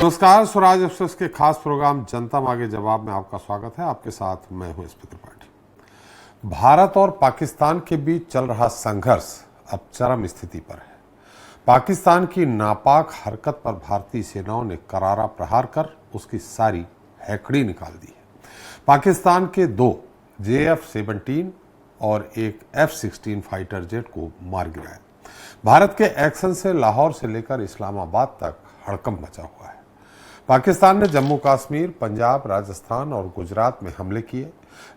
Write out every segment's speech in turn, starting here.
नमस्कार, स्वराज एक्सप्रेस के खास प्रोग्राम जनता मांगे जवाब में आपका स्वागत है। आपके साथ मैं हूं एसपी त्रिपाठी। भारत और पाकिस्तान के बीच चल रहा संघर्ष अब चरम स्थिति पर है। पाकिस्तान की नापाक हरकत पर भारतीय सेनाओं ने करारा प्रहार कर उसकी सारी हैकड़ी निकाल दी है। पाकिस्तान के 2 JF-17 और एक F-16 फाइटर जेट को मार गिराया। भारत के एक्शन से लाहौर से लेकर इस्लामाबाद तक हड़कंप मचा हुआ है। पाकिस्तान ने जम्मू कश्मीर, पंजाब, राजस्थान और गुजरात में हमले किए,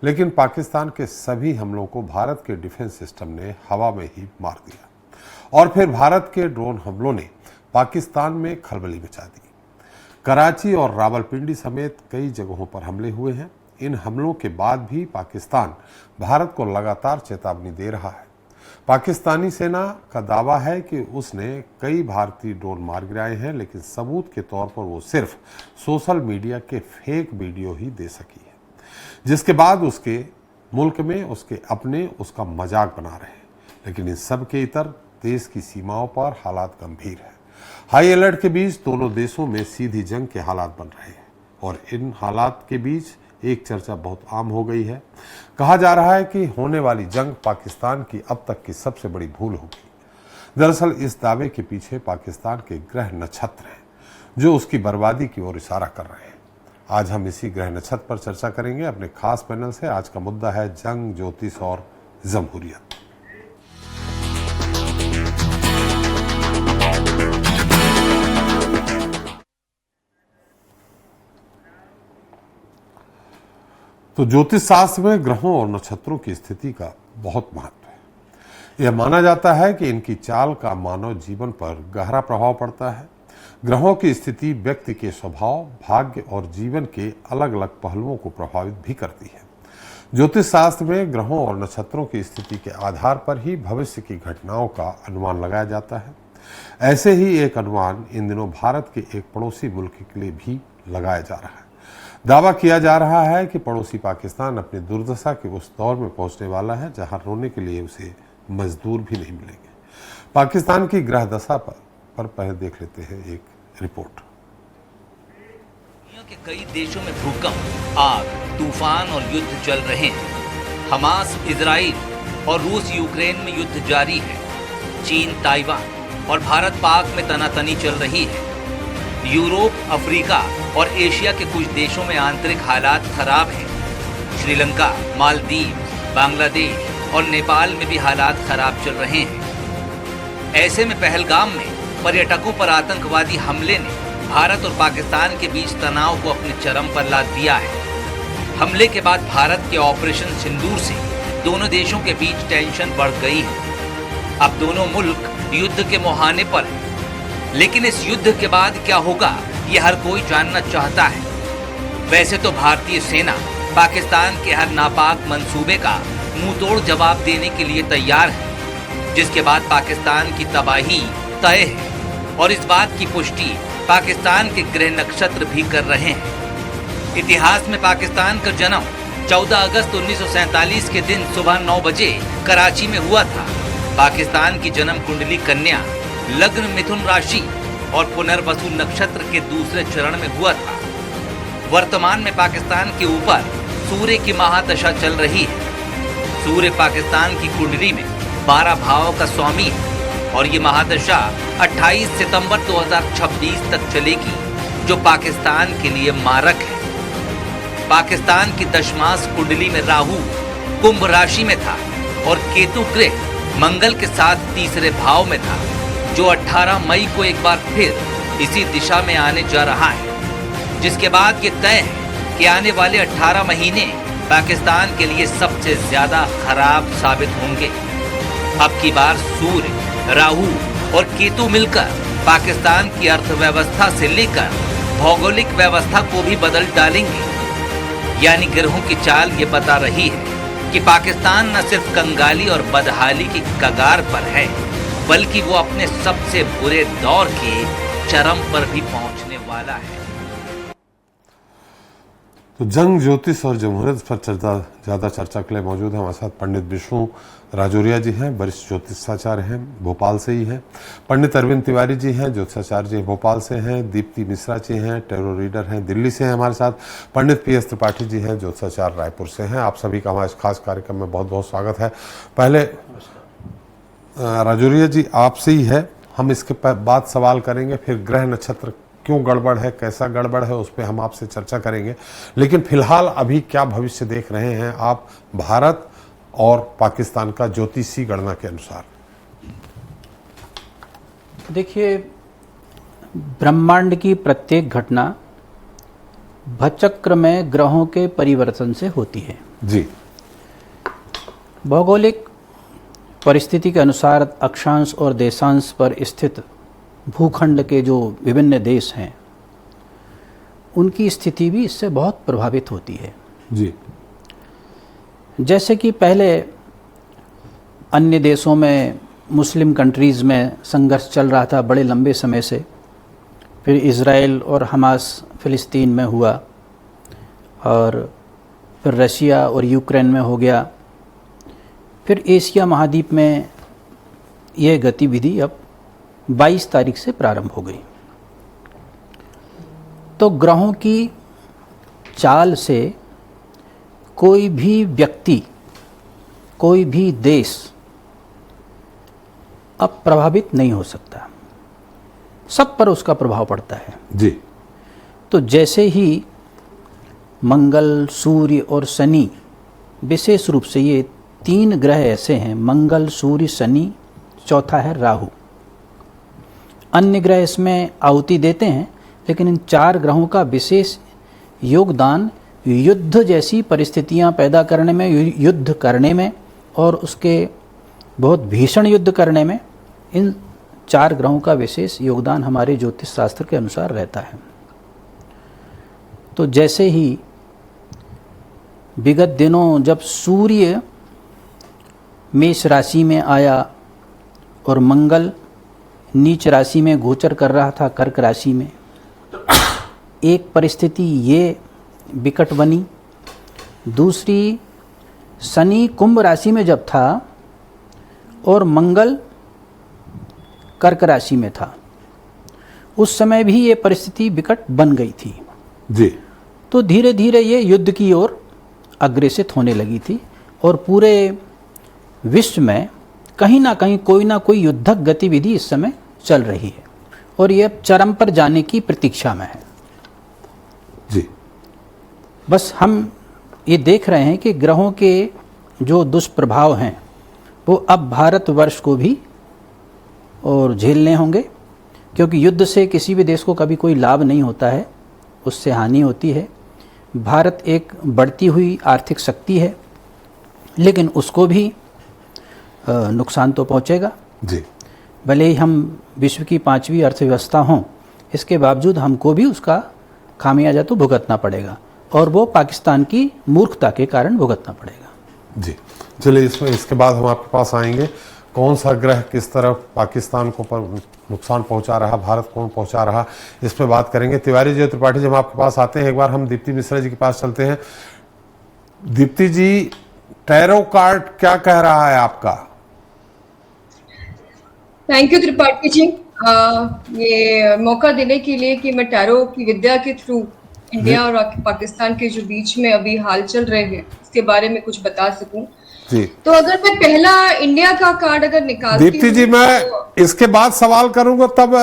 लेकिन पाकिस्तान के सभी हमलों को भारत के डिफेंस सिस्टम ने हवा में ही मार दिया और फिर भारत के ड्रोन हमलों ने पाकिस्तान में खलबली मचा दी। कराची और रावलपिंडी समेत कई जगहों पर हमले हुए हैं। इन हमलों के बाद भी पाकिस्तान भारत को लगातार चेतावनी दे रहा है। पाकिस्तानी सेना का दावा है कि उसने कई भारतीय ड्रोन मार गिराए हैं, लेकिन सबूत के तौर पर वो सिर्फ सोशल मीडिया के फेक वीडियो ही दे सकी है, जिसके बाद उसके मुल्क में उसके अपने उसका मजाक बना रहे हैं। लेकिन इन सब के इतर देश की सीमाओं पर हालात गंभीर है। हाई अलर्ट के बीच दोनों देशों में सीधी जंग के हालात बन रहे हैं और इन हालात के बीच एक चर्चा बहुत आम हो गई है। कहा जा रहा है कि होने वाली जंग पाकिस्तान की अब तक की सबसे बड़ी भूल होगी। दरअसल इस दावे के पीछे पाकिस्तान के ग्रह नक्षत्र हैं जो उसकी बर्बादी की ओर इशारा कर रहे हैं। आज हम इसी ग्रह नक्षत्र पर चर्चा करेंगे अपने खास पैनल से। आज का मुद्दा है जंग, ज्योतिष और जमहूरियत। तो ज्योतिष शास्त्र में ग्रहों और नक्षत्रों की स्थिति का बहुत महत्व है। यह माना जाता है कि इनकी चाल का मानव जीवन पर गहरा प्रभाव पड़ता है। ग्रहों की स्थिति व्यक्ति के स्वभाव, भाग्य और जीवन के अलग अलग पहलुओं को प्रभावित भी करती है। ज्योतिष शास्त्र में ग्रहों और नक्षत्रों की स्थिति के आधार पर ही भविष्य की घटनाओं का अनुमान लगाया जाता है। ऐसे ही एक अनुमान इन दिनों भारत के एक पड़ोसी मुल्क के लिए भी लगाया जा रहा है। दावा किया जा रहा है कि पड़ोसी पाकिस्तान अपनी दुर्दशा के उस दौर में पहुंचने वाला है जहां रोने के लिए उसे मजदूर भी नहीं मिलेंगे। पाकिस्तान की ग्रह दशा पर पहले देख लेते हैं एक रिपोर्ट। दुनिया के कई देशों में भूकंप, आग, तूफान और युद्ध चल रहे हैं। हमास, इजराइल और रूस यूक्रेन में युद्ध जारी है। चीन, ताइवान और भारत पाक में तनातनी चल रही है। यूरोप, अफ्रीका और एशिया के कुछ देशों में आंतरिक हालात खराब हैं। श्रीलंका, मालदीव, बांग्लादेश और नेपाल में भी हालात खराब चल रहे हैं। ऐसे में पहलगाम में पर्यटकों पर आतंकवादी हमले ने भारत और पाकिस्तान के बीच तनाव को अपने चरम पर ला दिया है। हमले के बाद भारत के ऑपरेशन सिंदूर से दोनों देशों के बीच टेंशन बढ़ गई है। अब दोनों मुल्क युद्ध के मुहाने पर हैं। लेकिन इस युद्ध के बाद क्या होगा, ये हर कोई जानना चाहता है। वैसे तो भारतीय सेना पाकिस्तान के हर नापाक मंसूबे का मुंहतोड़ जवाब देने के लिए तैयार है, जिसके बाद पाकिस्तान की तबाही तय है और इस बात की पुष्टि पाकिस्तान के ग्रह नक्षत्र भी कर रहे हैं। इतिहास में पाकिस्तान का जन्म 14 अगस्त 1947 के दिन सुबह 9 बजे कराची में हुआ था। पाकिस्तान की जन्म कुंडली कन्या, लग्न मिथुन राशि और पुनर्वसु नक्षत्र के दूसरे चरण में हुआ था। वर्तमान में पाकिस्तान के ऊपर सूर्य की महादशा चल रही है। सूर्य पाकिस्तान की कुंडली में 12 भावों का स्वामी है और ये महादशा 28 सितंबर 2026 तक चलेगी, जो पाकिस्तान के लिए मारक है। पाकिस्तान की दशमास कुंडली में राहु कुंभ राशि में था और केतु ग्रह मंगल के साथ तीसरे भाव में था, जो 18 मई को एक बार फिर इसी दिशा में आने जा रहा है, जिसके बाद ये तय है कि आने वाले 18 महीने पाकिस्तान के लिए सबसे ज्यादा खराब साबित होंगे। अब की बार सूर्य, राहु और केतु मिलकर पाकिस्तान की अर्थव्यवस्था से लेकर भौगोलिक व्यवस्था को भी बदल डालेंगे। यानी ग्रहों की चाल ये बता रही है कि पाकिस्तान न सिर्फ कंगाली और बदहाली की कगार पर है, बल्कि वो अपने सबसे बुरे दौर के चरम पर भी पहुंचने वाला है। तो जंग, ज्योतिष और जमहूरियत पर ज्यादा चर्चा के लिए मौजूद है हमारे साथ पंडित विष्णु राजौरिया जी हैं, वरिष्ठ ज्योतिषाचार्य हैं, भोपाल से ही हैं। पंडित अरविंद तिवारी जी हैं, ज्योतिषाचार्य जी भोपाल से हैं। दीप्ति मिश्रा जी हैं, टैरो रीडर हैं, दिल्ली से हैं हमारे साथ। पंडित PS त्रिपाठी जी हैं, ज्योतिषाचार्य रायपुर से हैं। आप सभी का हमारे इस खास कार्यक्रम में बहुत बहुत स्वागत है। पहले राजौरिया जी आपसे ही है, हम इसके बाद सवाल करेंगे, फिर ग्रह नक्षत्र क्यों गड़बड़ है, कैसा गड़बड़ है, उस पर हम आपसे चर्चा करेंगे। लेकिन फिलहाल अभी क्या भविष्य देख रहे हैं आप भारत और पाकिस्तान का ज्योतिषी गणना के अनुसार? देखिए, ब्रह्मांड की प्रत्येक घटना भचक्र में ग्रहों के परिवर्तन से होती है जी। भौगोलिक परिस्थिति के अनुसार अक्षांश और देशांश पर स्थित भूखंड के जो विभिन्न देश हैं उनकी स्थिति भी इससे बहुत प्रभावित होती है जी। जैसे कि पहले अन्य देशों में, मुस्लिम कंट्रीज़ में संघर्ष चल रहा था बड़े लंबे समय से। फिर इज़राइल और हमास फ़िलिस्तीन में हुआ, और फिर रशिया और यूक्रेन में हो गया। फिर एशिया महाद्वीप में यह गतिविधि अब 22 तारीख से प्रारंभ हो गई। तो ग्रहों की चाल से कोई भी व्यक्ति, कोई भी देश अब प्रभावित नहीं हो सकता, सब पर उसका प्रभाव पड़ता है जी। तो जैसे ही मंगल, सूर्य और शनि, विशेष रूप से ये 3 ग्रह ऐसे हैं, मंगल, सूर्य, शनि, चौथा है राहु। अन्य ग्रह इसमें आहुति देते हैं, लेकिन इन 4 ग्रहों का विशेष योगदान युद्ध जैसी परिस्थितियां पैदा करने में, युद्ध करने में और उसके बहुत भीषण युद्ध करने में इन 4 ग्रहों का विशेष योगदान हमारे ज्योतिष शास्त्र के अनुसार रहता है। तो जैसे ही विगत दिनों जब सूर्य मेष राशि में आया और मंगल नीच राशि में गोचर कर रहा था कर्क राशि में, एक परिस्थिति ये विकट बनी। दूसरी, शनि कुंभ राशि में जब था और मंगल कर्क राशि में था, उस समय भी ये परिस्थिति विकट बन गई थी जी। तो धीरे धीरे ये युद्ध की ओर अग्रेसित होने लगी थी, और पूरे विश्व में कहीं ना कहीं कोई ना कोई युद्धक गतिविधि इस समय चल रही है, और ये अब चरम पर जाने की प्रतीक्षा में है जी। बस हम ये देख रहे हैं कि ग्रहों के जो दुष्प्रभाव हैं वो अब भारतवर्ष को भी और झेलने होंगे, क्योंकि युद्ध से किसी भी देश को कभी कोई लाभ नहीं होता है, उससे हानि होती है। भारत एक बढ़ती हुई आर्थिक शक्ति है, लेकिन उसको भी नुकसान तो पहुंचेगा जी। भले ही हम विश्व की 5वीं अर्थव्यवस्था हों, इसके बावजूद हमको भी उसका खामियाजा तो भुगतना पड़ेगा, और वो पाकिस्तान की मूर्खता के कारण भुगतना पड़ेगा जी। चलिए, इसके बाद हम आपके पास आएंगे, कौन सा ग्रह किस तरफ पाकिस्तान को नुकसान पहुंचा रहा, भारत कौन पहुंचा रहा, इस पे बात करेंगे। तिवारी जी, त्रिपाठी जी, हम आपके पास आते हैं। एक बार हम दीप्ति मिश्रा जी के पास चलते हैं। दीप्ति जी, टैरो कार्ड क्या कह रहा है आपका? थैंक यू त्रिपाठी जी, ये मौका देने के लिए कि मैं टैरो की विद्या के थ्रू इंडिया और पाकिस्तान के जो बीच में अभी हाल चल रहे हैं उसके बारे में कुछ बता सकूं जी। तो अगर मैं पहला इंडिया का कार्ड अगर निकालती दीप्ति जी, मैं इसके बाद सवाल करूंगा, तब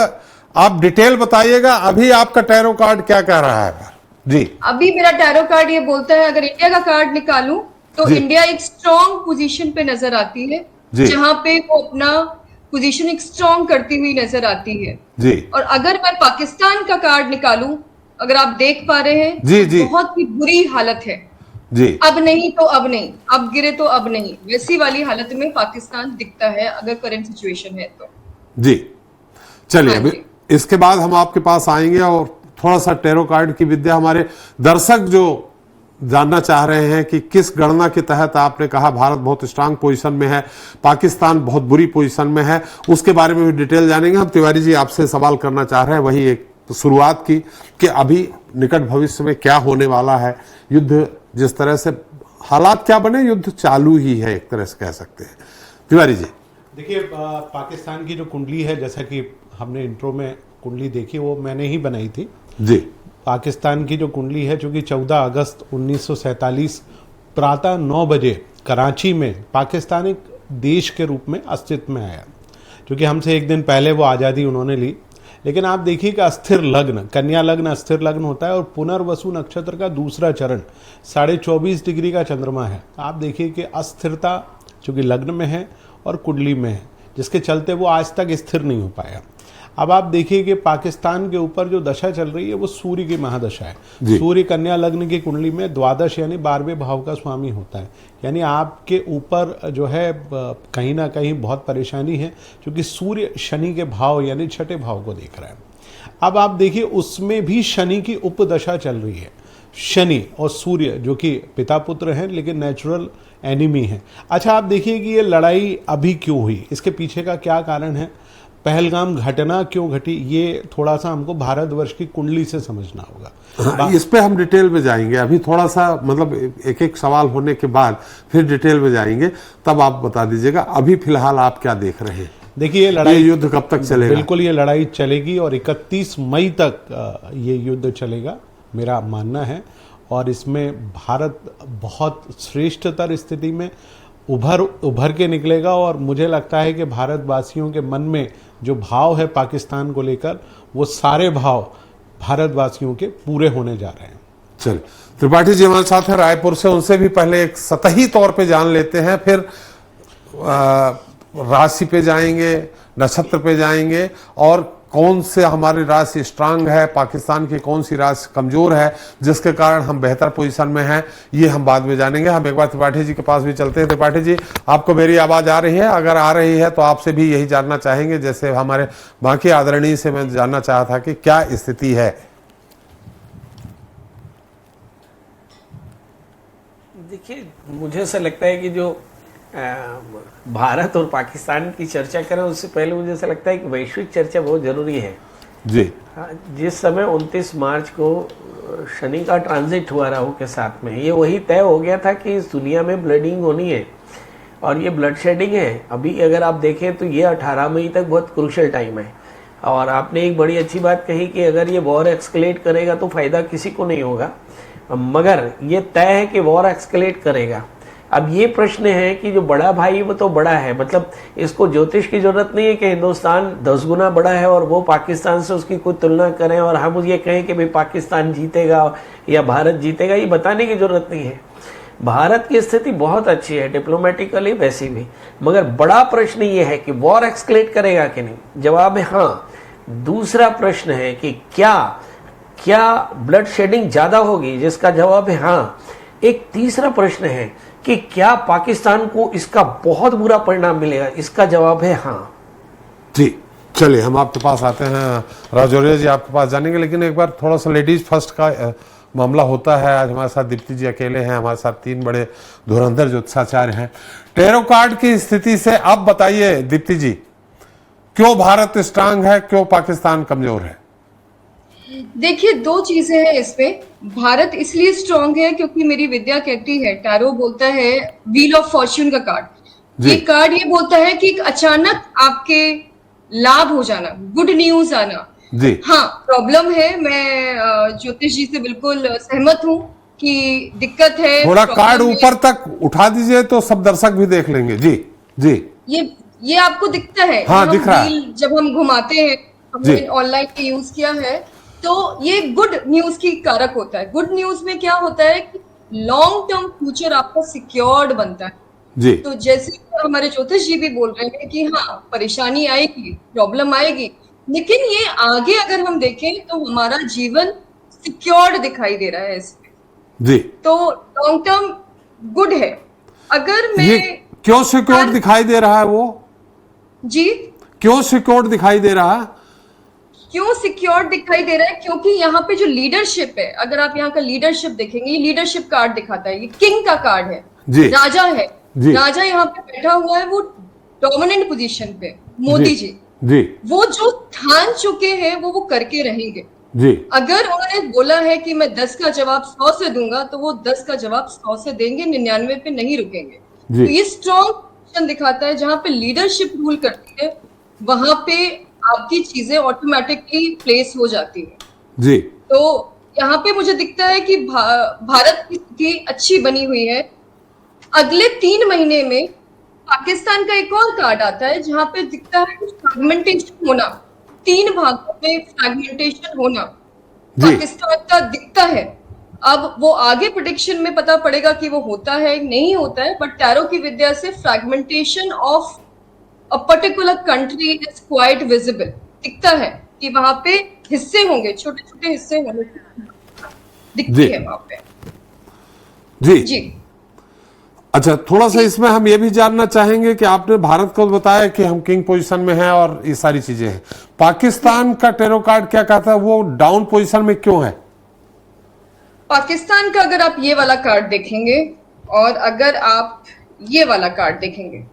आप डिटेल बताइएगा। अभी आपका टैरो कार्ड क्या कह रहा है जी? अभी मेरा टैरो कार्ड ये बोलता है, अगर इंडिया का कार्ड निकालूं तो इंडिया एक स्ट्रॉन्ग पोजीशन पे नजर आती है, जहां पे वो अपना पोजीशन एक स्ट्रॉन्ग करती हुई नजर आती है जी। और अगर मैं पाकिस्तान का कार्ड निकालूं, अगर आप देख पा रहे हैं जी जी, बहुत ही बुरी हालत है जी। अब नहीं तो अब नहीं, अब गिरे तो अब नहीं, वैसी वाली हालत में पाकिस्तान दिखता है अगर करंट सिचुएशन है तो जी। चलिए, अभी इसके बाद हम आपके पास आएंगे और थोड़ा सा टैरो कार्ड की विद्या हमारे दर्शक जो जानना चाह रहे हैं कि किस गणना के तहत आपने कहा भारत बहुत स्ट्रांग पोजीशन में है, पाकिस्तान बहुत बुरी पोजीशन में है, उसके बारे में भी डिटेल जानेंगे। हम तिवारी जी आपसे सवाल करना चाह रहे हैं वही एक शुरुआत की कि अभी निकट भविष्य में क्या होने वाला है, युद्ध जिस तरह से हालात क्या बने, युद्ध चालू ही है एक तरह से कह सकते हैं। तिवारी जी देखिए, पाकिस्तान की जो कुंडली है, जैसा कि हमने इंट्रो में कुंडली देखी, वो मैंने ही बनाई थी जी। पाकिस्तान की जो कुंडली है, चूंकि 14 अगस्त 1947 प्रातः 9 बजे कराची में पाकिस्तान एक देश के रूप में अस्तित्व में आया। क्योंकि हमसे एक दिन पहले वो आज़ादी उन्होंने ली। लेकिन आप देखिए कि अस्थिर लग्न, कन्या लग्न अस्थिर लग्न होता है, और पुनर्वसु नक्षत्र का दूसरा चरण 24.5 डिग्री का चंद्रमा है। आप देखिए कि अस्थिरता चूंकि लग्न में है और कुंडली में है, जिसके चलते वो आज तक स्थिर नहीं हो पाया। अब आप देखिए कि पाकिस्तान के ऊपर जो दशा चल रही है वो सूर्य की महादशा है। सूर्य कन्या लग्न की कुंडली में द्वादश यानी 12वें भाव का स्वामी होता है। यानी आपके ऊपर जो है कहीं ना कहीं बहुत परेशानी है, क्योंकि सूर्य शनि के भाव यानी छठे भाव को देख रहा है। अब आप देखिए उसमें भी शनि की उपदशा चल रही है। शनि और सूर्य जो कि पिता पुत्र हैं लेकिन नेचुरल एनिमी हैं। अच्छा, आप देखिए कि ये लड़ाई अभी क्यों हुई, इसके पीछे का क्या कारण है, पहलगाम घटना क्यों घटी, ये थोड़ा सा हमको भारतवर्ष की कुंडली से समझना होगा। इस पे हम डिटेल में जाएंगे। अभी थोड़ा सा मतलब एक एक सवाल होने के बाद फिर डिटेल में जाएंगे, तब आप बता दीजिएगा। अभी फिलहाल आप क्या देख रहे हैं? देखिए, ये युद्ध कब तक चलेगा? बिल्कुल, ये लड़ाई चलेगी और 31 मई तक ये युद्ध चलेगा, मेरा मानना है। और इसमें भारत बहुत श्रेष्ठतर स्थिति में उभर के निकलेगा। और मुझे लगता है कि भारतवासियों के मन में जो भाव है पाकिस्तान को लेकर, वो सारे भाव भारतवासियों के पूरे होने जा रहे हैं। चलिए, त्रिपाठी जी हमारे साथ हैं रायपुर से। उनसे भी पहले एक सतही तौर पे जान लेते हैं, फिर राशि पे जाएंगे, नक्षत्र पे जाएंगे, और कौन से हमारी राशि स्ट्रांग है, पाकिस्तान की कौन सी राशि कमजोर है, जिसके कारण हम बेहतर पोजीशन में हैं, ये हम बाद में जानेंगे। हम एक बार त्रिपाठी जी के पास भी चलते हैं। त्रिपाठी जी, आपको मेरी आवाज आ रही है? अगर आ रही है तो आपसे भी यही जानना चाहेंगे जैसे हमारे बाकी आदरणीय से मैं जानना चाहा था कि क्या स्थिति है। देखिए, मुझे ऐसा लगता है कि जो भारत और पाकिस्तान की चर्चा करें उससे पहले मुझे ऐसा लगता है कि वैश्विक चर्चा बहुत ज़रूरी है जी। जिस समय 29 मार्च को शनि का ट्रांजिट हुआ राहु के साथ में, ये वही तय हो गया था कि इस दुनिया में ब्लडिंग होनी है और ये ब्लड शेडिंग है। अभी अगर आप देखें तो ये 18 मई तक बहुत क्रूशल टाइम है। और आपने एक बड़ी अच्छी बात कही कि अगर ये वॉर एक्सकलेट करेगा तो फ़ायदा किसी को नहीं होगा, मगर ये तय है कि वॉर एक्सकलेट करेगा। अब ये प्रश्न है कि जो बड़ा भाई वो तो बड़ा है, मतलब इसको ज्योतिष की जरूरत नहीं है कि हिंदुस्तान 10 गुना बड़ा है और वो पाकिस्तान से उसकी कोई तुलना करें और हम ये कहें कि भाई पाकिस्तान जीतेगा या भारत जीतेगा, ये बताने की जरूरत नहीं है। भारत की स्थिति बहुत अच्छी है डिप्लोमेटिकली वैसी भी, मगर बड़ा प्रश्न ये है कि वॉर एक्सकलेट करेगा कि नहीं। जवाब है हाँ। दूसरा प्रश्न है कि क्या ब्लड शेडिंग ज्यादा होगी, जिसका जवाब है हाँ। एक तीसरा प्रश्न है कि क्या पाकिस्तान को इसका बहुत बुरा परिणाम मिलेगा, इसका जवाब है हाँ। जी, चलिए हम आपके पास आते हैं। राजौरिया जी आपके पास जानेंगे, लेकिन एक बार थोड़ा सा लेडीज फर्स्ट का मामला होता है। आज हमारे साथ दीप्ति जी अकेले हैं, हमारे साथ 3 बड़े धुरंधर ज्योतिषाचार्य हैं। टैरो कार्ड की स्थिति से अब बताइए दीप्ति जी, क्यों भारत स्ट्रांग है, क्यों पाकिस्तान कमजोर है? देखिए, 2 चीजें हैं इसमें। भारत इसलिए स्ट्रांग है क्योंकि मेरी विद्या कहती है, टैरो बोलता है व्हील ऑफ फॉर्च्यून का कार्ड। ये कार्ड ये बोलता है कि अचानक आपके लाभ हो जाना, गुड न्यूज आना। जी हाँ, प्रॉब्लम है, मैं ज्योतिष जी से बिल्कुल सहमत हूँ कि दिक्कत है। थोड़ा कार्ड ऊपर तक उठा दीजिए तो सब दर्शक भी देख लेंगे। जी जी, ये आपको दिखता है? हाँ, दिख रहा है। जब हम घुमाते हैं, हमने ऑनलाइन यूज किया है, तो ये गुड न्यूज की कारक होता है। गुड न्यूज में क्या होता है कि लॉन्ग टर्म फ्यूचर आपका सिक्योर्ड बनता है जी। तो जैसे हमारे ज्योतिष जी भी बोल रहे हैं कि हाँ, परेशानी आएगी, प्रॉब्लम आएगी, लेकिन ये आगे अगर हम देखें तो हमारा जीवन सिक्योर्ड दिखाई दे रहा है इसमें जी। तो लॉन्ग टर्म गुड है। अगर मैं ये क्यों सिक्योर्ड दिखाई दे रहा है? वो जी, क्यों सिक्योर्ड दिखाई दे रहा है? क्यों सिक्योर दिखाई दे रहा है? क्योंकि यहाँ पे जो लीडरशिप है, अगर आप यहाँ का लीडरशिप देखेंगे, ये लीडरशिप कार्ड दिखाता है, ये किंग का कार्ड है जी। राजा है जी। राजा यहाँ पे बैठा हुआ है, वो डोमिनेंट पोजीशन पे। मोदी जी जी वो जो ठान चुके हैं वो करके रहेंगे। जी अगर उन्होंने बोला है कि मैं 10 का जवाब 100 से दूंगा, तो वो 10 का जवाब 100 से देंगे, 99 पे नहीं रुकेंगे। जी। तो ये स्ट्रॉन्ग पोजीशन दिखाता है, जहां पे लीडरशिप रूल करती है वहां पे आपकी चीजें ऑटोमेटिकली प्लेस हो जाती है। जी तो यहाँ पे मुझे दिखता है कि भारत की स्थिति अच्छी बनी हुई है। अगले 3 महीने में पाकिस्तान का एक और कार्ड आता है, जहां पे दिखता है फ्रैगमेंटेशन होना, 3 भागों में फ्रैगमेंटेशन होना जी। पाकिस्तान का दिखता है। अब वो आगे प्रेडिक्शन में पता पड़ेगा कि वो होता है नहीं होता है, बट टैरो की विद्या से fragmentation of a particular country is quite visible, दिखता है कि वहां पे हिस्से होंगे, छोटे छोटे हिस्से होंगे, दिखती जी। है वहां पे। जी जी अच्छा, थोड़ा सा इसमें हम ये भी जानना चाहेंगे कि आपने भारत को बताया कि हम किंग पोजीशन में हैं और ये सारी चीजें हैं, पाकिस्तान का टेरो कार्ड क्या कहता है, वो डाउन पोजीशन में क्यों है? पाकिस्तान का अगर आप ये वाला कार्ड देखेंगे और अगर आप ये वाला कार्ड देखेंगे,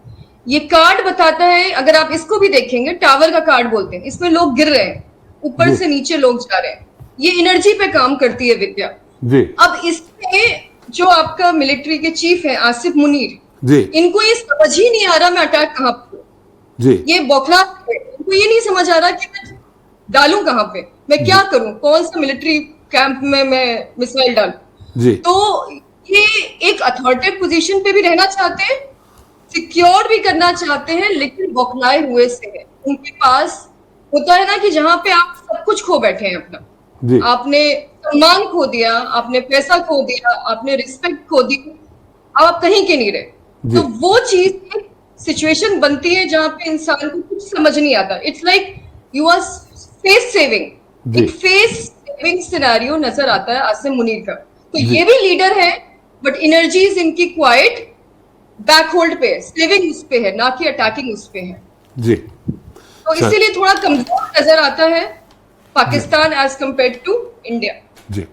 ये कार्ड बताता है, अगर आप इसको भी देखेंगे, टावर का कार्ड बोलते हैं, इसमें लोग गिर रहे हैं, ऊपर से नीचे लोग जा रहे हैं, ये एनर्जी पे काम करती है विद्या। जी अब इसमें जो आपका मिलिट्री के चीफ है आसिफ मुनीर, जी इनको ये समझ ही नहीं आ रहा मैं अटैक कहां पे, जी ये बौखला, इनको ये नहीं समझ आ रहा कि मैं डालूं कहां पे, मैं क्या करूं, कौन सा मिलिट्री कैंप में मैं मिसाइल डालूं। जी तो ये एक अथॉरिटेटिव पोजीशन पे भी रहना चाहते हैं, सिक्योर भी करना चाहते हैं, लेकिन बौखलाए हुए से है। उनके पास होता है ना कि जहां पे आप सब कुछ खो बैठे हैं अपना, जी आपने सम्मान खो दिया, आपने पैसा खो दिया, आपने रिस्पेक्ट खो दी, अब आप कहीं के नहीं रहे। जी। तो वो चीज एक सिचुएशन बनती है जहां पे इंसान को कुछ समझ नहीं आता। It's like you are face saving, जी। एक फेस सेविंग सिनेरियो नजर आता है आसिम मुनीर का। तो जी। ये भी लीडर है, बट एनर्जीज इनकी क्वाइट बैक होल्ड पे है, सेविंग उस पे है, ना कि अटैकिंग उस पे है। जी तो इसीलिए थोड़ा कमजोर नजर आता है Pakistan as compare to India. जी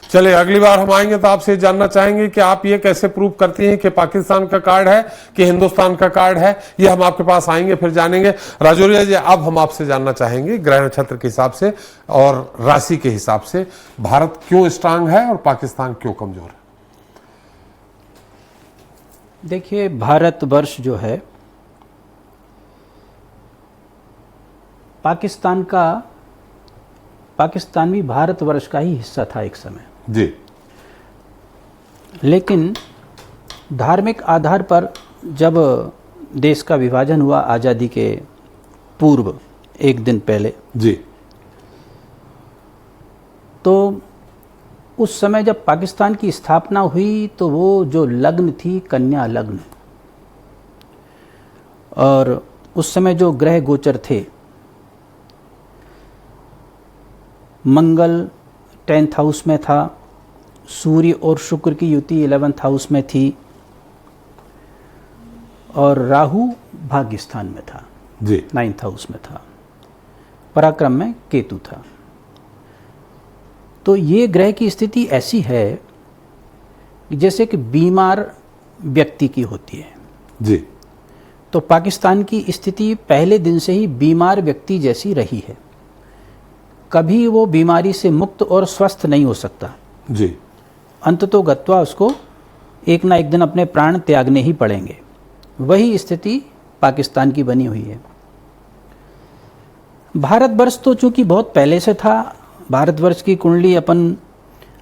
चलिए, अगली बार हम आएंगे तो आपसे जानना चाहेंगे कि आप ये कैसे प्रूव करती हैं कि पाकिस्तान का कार्ड है कि हिंदुस्तान का कार्ड है, ये हम आपके पास आएंगे फिर जानेंगे। राजौरिया जी, अब हम आपसे जानना चाहेंगे ग्रह नक्षत्र के हिसाब से और राशि के हिसाब से भारत क्यों स्ट्रांग है और पाकिस्तान क्यों कमजोर है? देखिए, भारतवर्ष जो है पाकिस्तान भी भारतवर्ष का ही हिस्सा था एक समय, जी। लेकिन धार्मिक आधार पर जब देश का विभाजन हुआ आज़ादी के पूर्व एक दिन पहले, जी। तो उस समय जब पाकिस्तान की स्थापना हुई तो वो जो लग्न थी कन्या लग्न, और उस समय जो ग्रह गोचर थे, मंगल 10th हाउस में था, सूर्य और शुक्र की युति 11th हाउस में थी, और राहु भाग्य स्थान में था, जी। 9th हाउस में था, पराक्रम में केतु था। तो ये ग्रह की स्थिति ऐसी है जैसे कि बीमार व्यक्ति की होती है। जी। तो पाकिस्तान की स्थिति पहले दिन से ही बीमार व्यक्ति जैसी रही है, कभी वो बीमारी से मुक्त और स्वस्थ नहीं हो सकता। जी। अंततोगत्वा उसको एक ना एक दिन अपने प्राण त्यागने ही पड़ेंगे। वही स्थिति पाकिस्तान की बनी हुई है। भारतवर्ष तो चूंकि बहुत पहले से था, भारतवर्ष की कुंडली अपन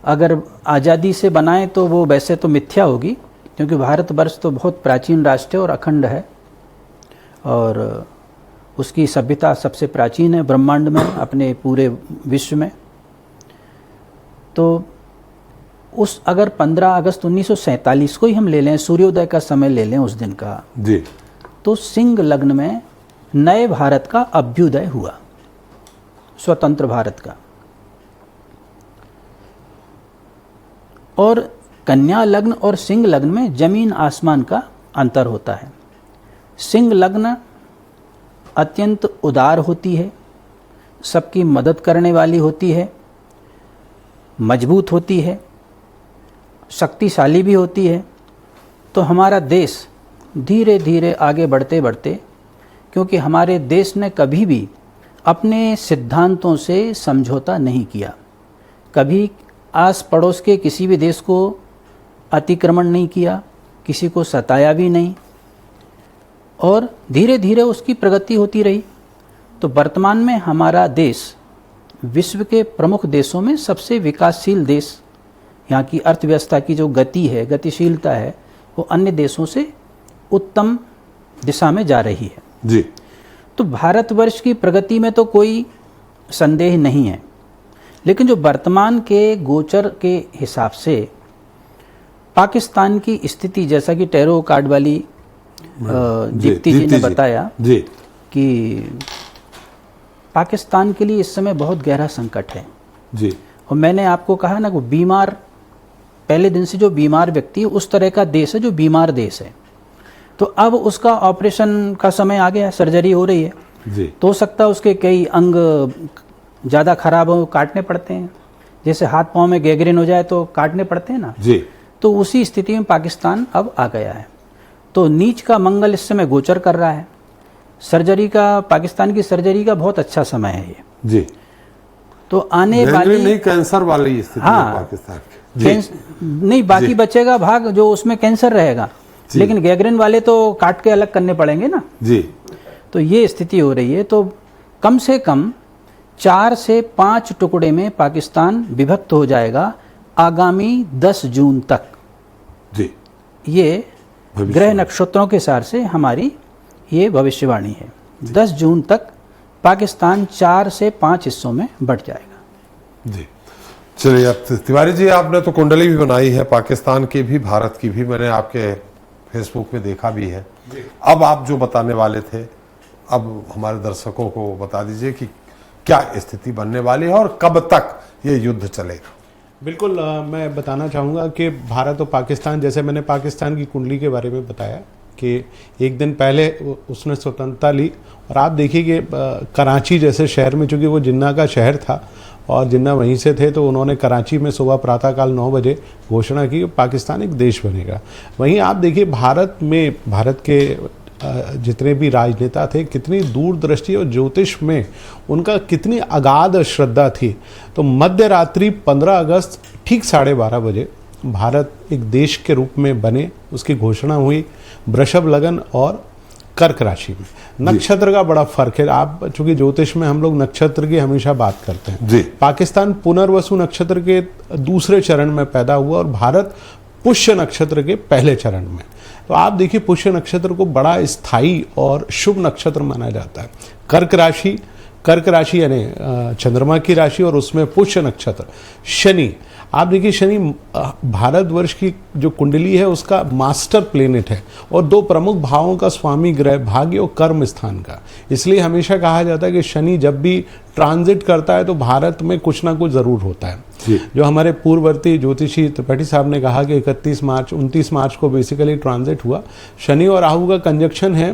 अगर आज़ादी से बनाएं तो वो वैसे तो मिथ्या होगी, क्योंकि भारतवर्ष तो बहुत प्राचीन राष्ट्र है और अखंड है, और उसकी सभ्यता सबसे प्राचीन है ब्रह्मांड में, अपने पूरे विश्व में। तो उस अगर 15 अगस्त 1947 को ही हम ले लें, सूर्योदय का समय ले लें उस दिन का, जी। तो सिंह लग्न में नए भारत का अभ्युदय हुआ, स्वतंत्र भारत का। और कन्या लग्न और सिंह लग्न में जमीन आसमान का अंतर होता है। सिंह लग्न अत्यंत उदार होती है, सबकी मदद करने वाली होती है, मजबूत होती है, शक्तिशाली भी होती है। तो हमारा देश धीरे धीरे आगे बढ़ते बढ़ते, क्योंकि हमारे देश ने कभी भी अपने सिद्धांतों से समझौता नहीं किया, कभी आस पड़ोस के किसी भी देश को अतिक्रमण नहीं किया, किसी को सताया भी नहीं, और धीरे धीरे उसकी प्रगति होती रही। तो वर्तमान में हमारा देश विश्व के प्रमुख देशों में सबसे विकासशील देश, यहाँ की अर्थव्यवस्था की जो गति है, गतिशीलता है, वो अन्य देशों से उत्तम दिशा में जा रही है जी। तो भारतवर्ष की प्रगति में तो कोई संदेह नहीं है, लेकिन जो वर्तमान के गोचर के हिसाब से पाकिस्तान की स्थिति, जैसा कि टैरो कार्ड वाली दीप्ति जी ने बताया जी कि पाकिस्तान के लिए इस समय बहुत गहरा संकट है जी। और मैंने आपको कहा ना, वो बीमार, पहले दिन से जो बीमार व्यक्ति, उस तरह का देश है जो बीमार देश है। तो अब उसका ऑपरेशन का समय आ गया है, सर्जरी हो रही है जी। तो हो सकता है उसके कई अंग ज़्यादा खराब हो, काटने पड़ते हैं, जैसे हाथ पांव में गैंग्रीन हो जाए तो काटने पड़ते हैं ना जी। तो उसी स्थिति में पाकिस्तान अब आ गया है। तो नीच का मंगल इस समय गोचर कर रहा है। सर्जरी का, पाकिस्तान की सर्जरी का बहुत अच्छा समय है ये जी। तो आने वाली नहीं, कैंसर वाली स्थिति है पाकिस्तान की जी। नहीं, बाकी बचेगा भाग जो उसमें कैंसर रहेगा, लेकिन गैंग्रीन वाले तो काट के अलग करने पड़ेंगे ना जी। तो ये स्थिति हो रही है। तो कम से कम 4 से 5 टुकड़े में पाकिस्तान विभक्त हो जाएगा आगामी 10 जून तक। जी। ये ग्रह नक्षत्रों के हिसाब से हमारी ये भविष्यवाणी है। 10 जून तक पाकिस्तान 4 से 5 हिस्सों में बंट जाएगा जी। चलिए, अब तिवारी जी, आपने तो कुंडली भी बनाई है, पाकिस्तान की भी, भारत की भी, मैंने आपके फेसबुक में देखा भी है। अब आप जो बताने वाले थे, अब हमारे दर्शकों को बता दीजिए कि क्या स्थिति बनने वाली है और कब तक ये युद्ध चलेगा। बिल्कुल, मैं बताना चाहूँगा कि भारत और पाकिस्तान, जैसे मैंने पाकिस्तान की कुंडली के बारे में बताया कि एक दिन पहले उसने स्वतंत्रता ली, और आप देखिए कि कराची जैसे शहर में, चूँकि वो जिन्ना का शहर था और जिन्ना वहीं से थे, तो उन्होंने कराची में सुबह प्रातःकाल 9 बजे घोषणा की कि पाकिस्तान एक देश बनेगा। वहीं आप देखिए भारत में, भारत के जितने भी राजनेता थे, कितनी दूरदृष्टि और ज्योतिष में उनका कितनी अगाध श्रद्धा थी। तो मध्य रात्रि 15 अगस्त ठीक 12:30 बजे भारत एक देश के रूप में बने, उसकी घोषणा हुई। वृषभ लगन और कर्क राशि में, नक्षत्र का बड़ा फर्क है। आप चूंकि ज्योतिष में हम लोग नक्षत्र की हमेशा बात करते हैं जी। पाकिस्तान पुनर्वसु नक्षत्र के दूसरे चरण में पैदा हुआ और भारत पुष्य नक्षत्र के पहले चरण में। तो आप देखिए, पुष्य नक्षत्र को बड़ा स्थायी और शुभ नक्षत्र माना जाता है। कर्क राशि यानी चंद्रमा की राशि, और उसमें पुष्य नक्षत्र। शनि, आप देखिए, शनि भारतवर्ष की जो कुंडली है उसका मास्टर प्लेनेट है और 2 प्रमुख भावों का स्वामी ग्रह, भाग्य और कर्म स्थान का। इसलिए हमेशा कहा जाता है कि शनि जब भी ट्रांजिट करता है तो भारत में कुछ ना कुछ ज़रूर होता है। जो हमारे पूर्ववर्ती ज्योतिषी त्रिपाठी साहब ने कहा कि 29 मार्च को बेसिकली ट्रांजिट हुआ। शनि और राहु का कंजक्शन है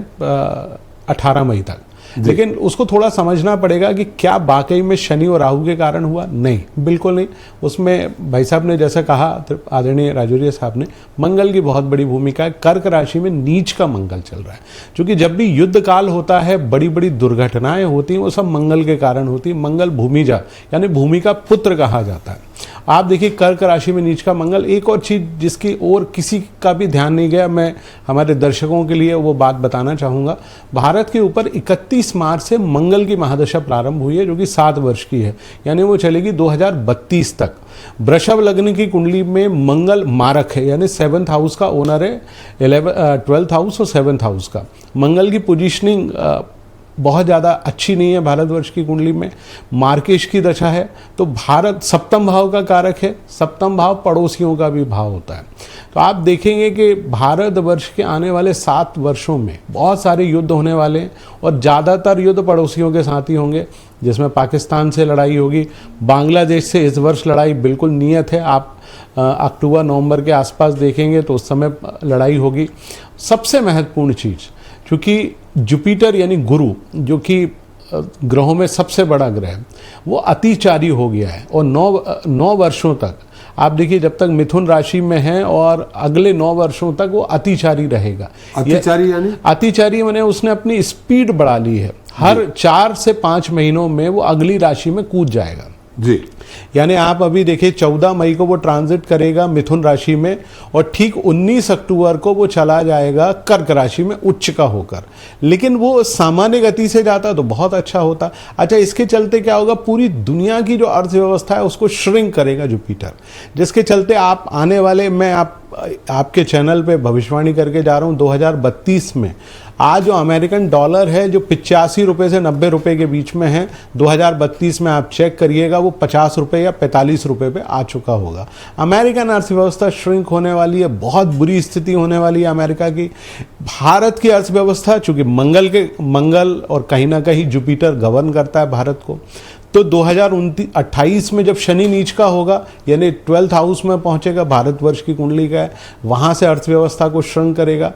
18 मई तक, लेकिन उसको थोड़ा समझना पड़ेगा कि क्या वाकई में शनि और राहु के कारण हुआ। नहीं, बिल्कुल नहीं। उसमें भाई साहब ने जैसा कहा, आदरणीय राजौरिया साहब ने, मंगल की बहुत बड़ी भूमिका है। कर्क राशि में नीच का मंगल चल रहा है, क्योंकि जब भी युद्ध काल होता है, बड़ी बड़ी दुर्घटनाएं होती हैं, वो सब मंगल के कारण होती है। मंगल भूमिजा यानी भूमि का पुत्र कहा जाता है। आप देखिए, कर्क राशि में नीच का मंगल। एक और चीज जिसकी ओर किसी का भी ध्यान नहीं गया, मैं हमारे दर्शकों के लिए वो बात बताना चाहूँगा। भारत के ऊपर 31 मार्च से मंगल की महादशा प्रारंभ हुई है, जो कि 7 वर्ष की है, यानी वो चलेगी 2032 तक। वृषभ लग्न की कुंडली में मंगल मारक है, यानी 7th हाउस का ओनर है, 12th हाउस और 7th हाउस का। मंगल की पोजिशनिंग बहुत ज़्यादा अच्छी नहीं है भारतवर्ष की कुंडली में। मार्केश की दशा है, तो भारत 7th भाव का कारक है। 7th भाव पड़ोसियों का भी भाव होता है। तो आप देखेंगे कि भारतवर्ष के आने वाले 7 वर्षों में बहुत सारे युद्ध होने वाले हैं, और ज़्यादातर युद्ध पड़ोसियों के साथ ही होंगे, जिसमें पाकिस्तान से लड़ाई होगी। बांग्लादेश से इस वर्ष लड़ाई बिल्कुल नियत है। आप अक्टूबर नवंबर के आसपास देखेंगे तो उस समय लड़ाई होगी। सबसे महत्वपूर्ण चीज़, क्योंकि जुपिटर यानी गुरु, जो कि ग्रहों में सबसे बड़ा ग्रह है, वो अतिचारी हो गया है, और 9 वर्षों तक आप देखिए, जब तक मिथुन राशि में है, और अगले 9 वर्षों तक वो अतिचारी रहेगा। अतिचारी यानी? अतिचारी माने उसने अपनी स्पीड बढ़ा ली है। हर 4 से 5 महीनों में वो अगली राशि में कूद जाएगा। जी। यानी आप अभी देखिए 14 मई को वो ट्रांजिट करेगा मिथुन राशि में और ठीक 19 अक्टूबर को वो चला जाएगा कर्क राशि में उच्च का होकर। लेकिन वो सामान्य गति से जाता तो बहुत अच्छा होता। अच्छा, इसके चलते क्या होगा, पूरी दुनिया की जो अर्थव्यवस्था है उसको श्रिंक करेगा जुपिटर, जिसके चलते आप आने वाले, मैं आपके चैनल पे भविष्यवाणी करके जा रहा हूँ 2032 में आज जो अमेरिकन डॉलर है जो 85 रुपये से 90 रुपये के बीच में है, 2032 में आप चेक करिएगा वो 50 रुपये या 45 रुपये पे आ चुका होगा। अमेरिकन अर्थव्यवस्था श्रिंक होने वाली है, बहुत बुरी स्थिति होने वाली है अमेरिका की। भारत की अर्थव्यवस्था, चूंकि मंगल और कहीं ना कहीं जुपिटर गवर्न करता है भारत को, तो 2028 में जब शनि नीच का होगा यानी 12th हाउस में पहुंचेगा, भारतवर्ष की कुंडली का है, वहां से अर्थव्यवस्था को श्रृंख करेगा।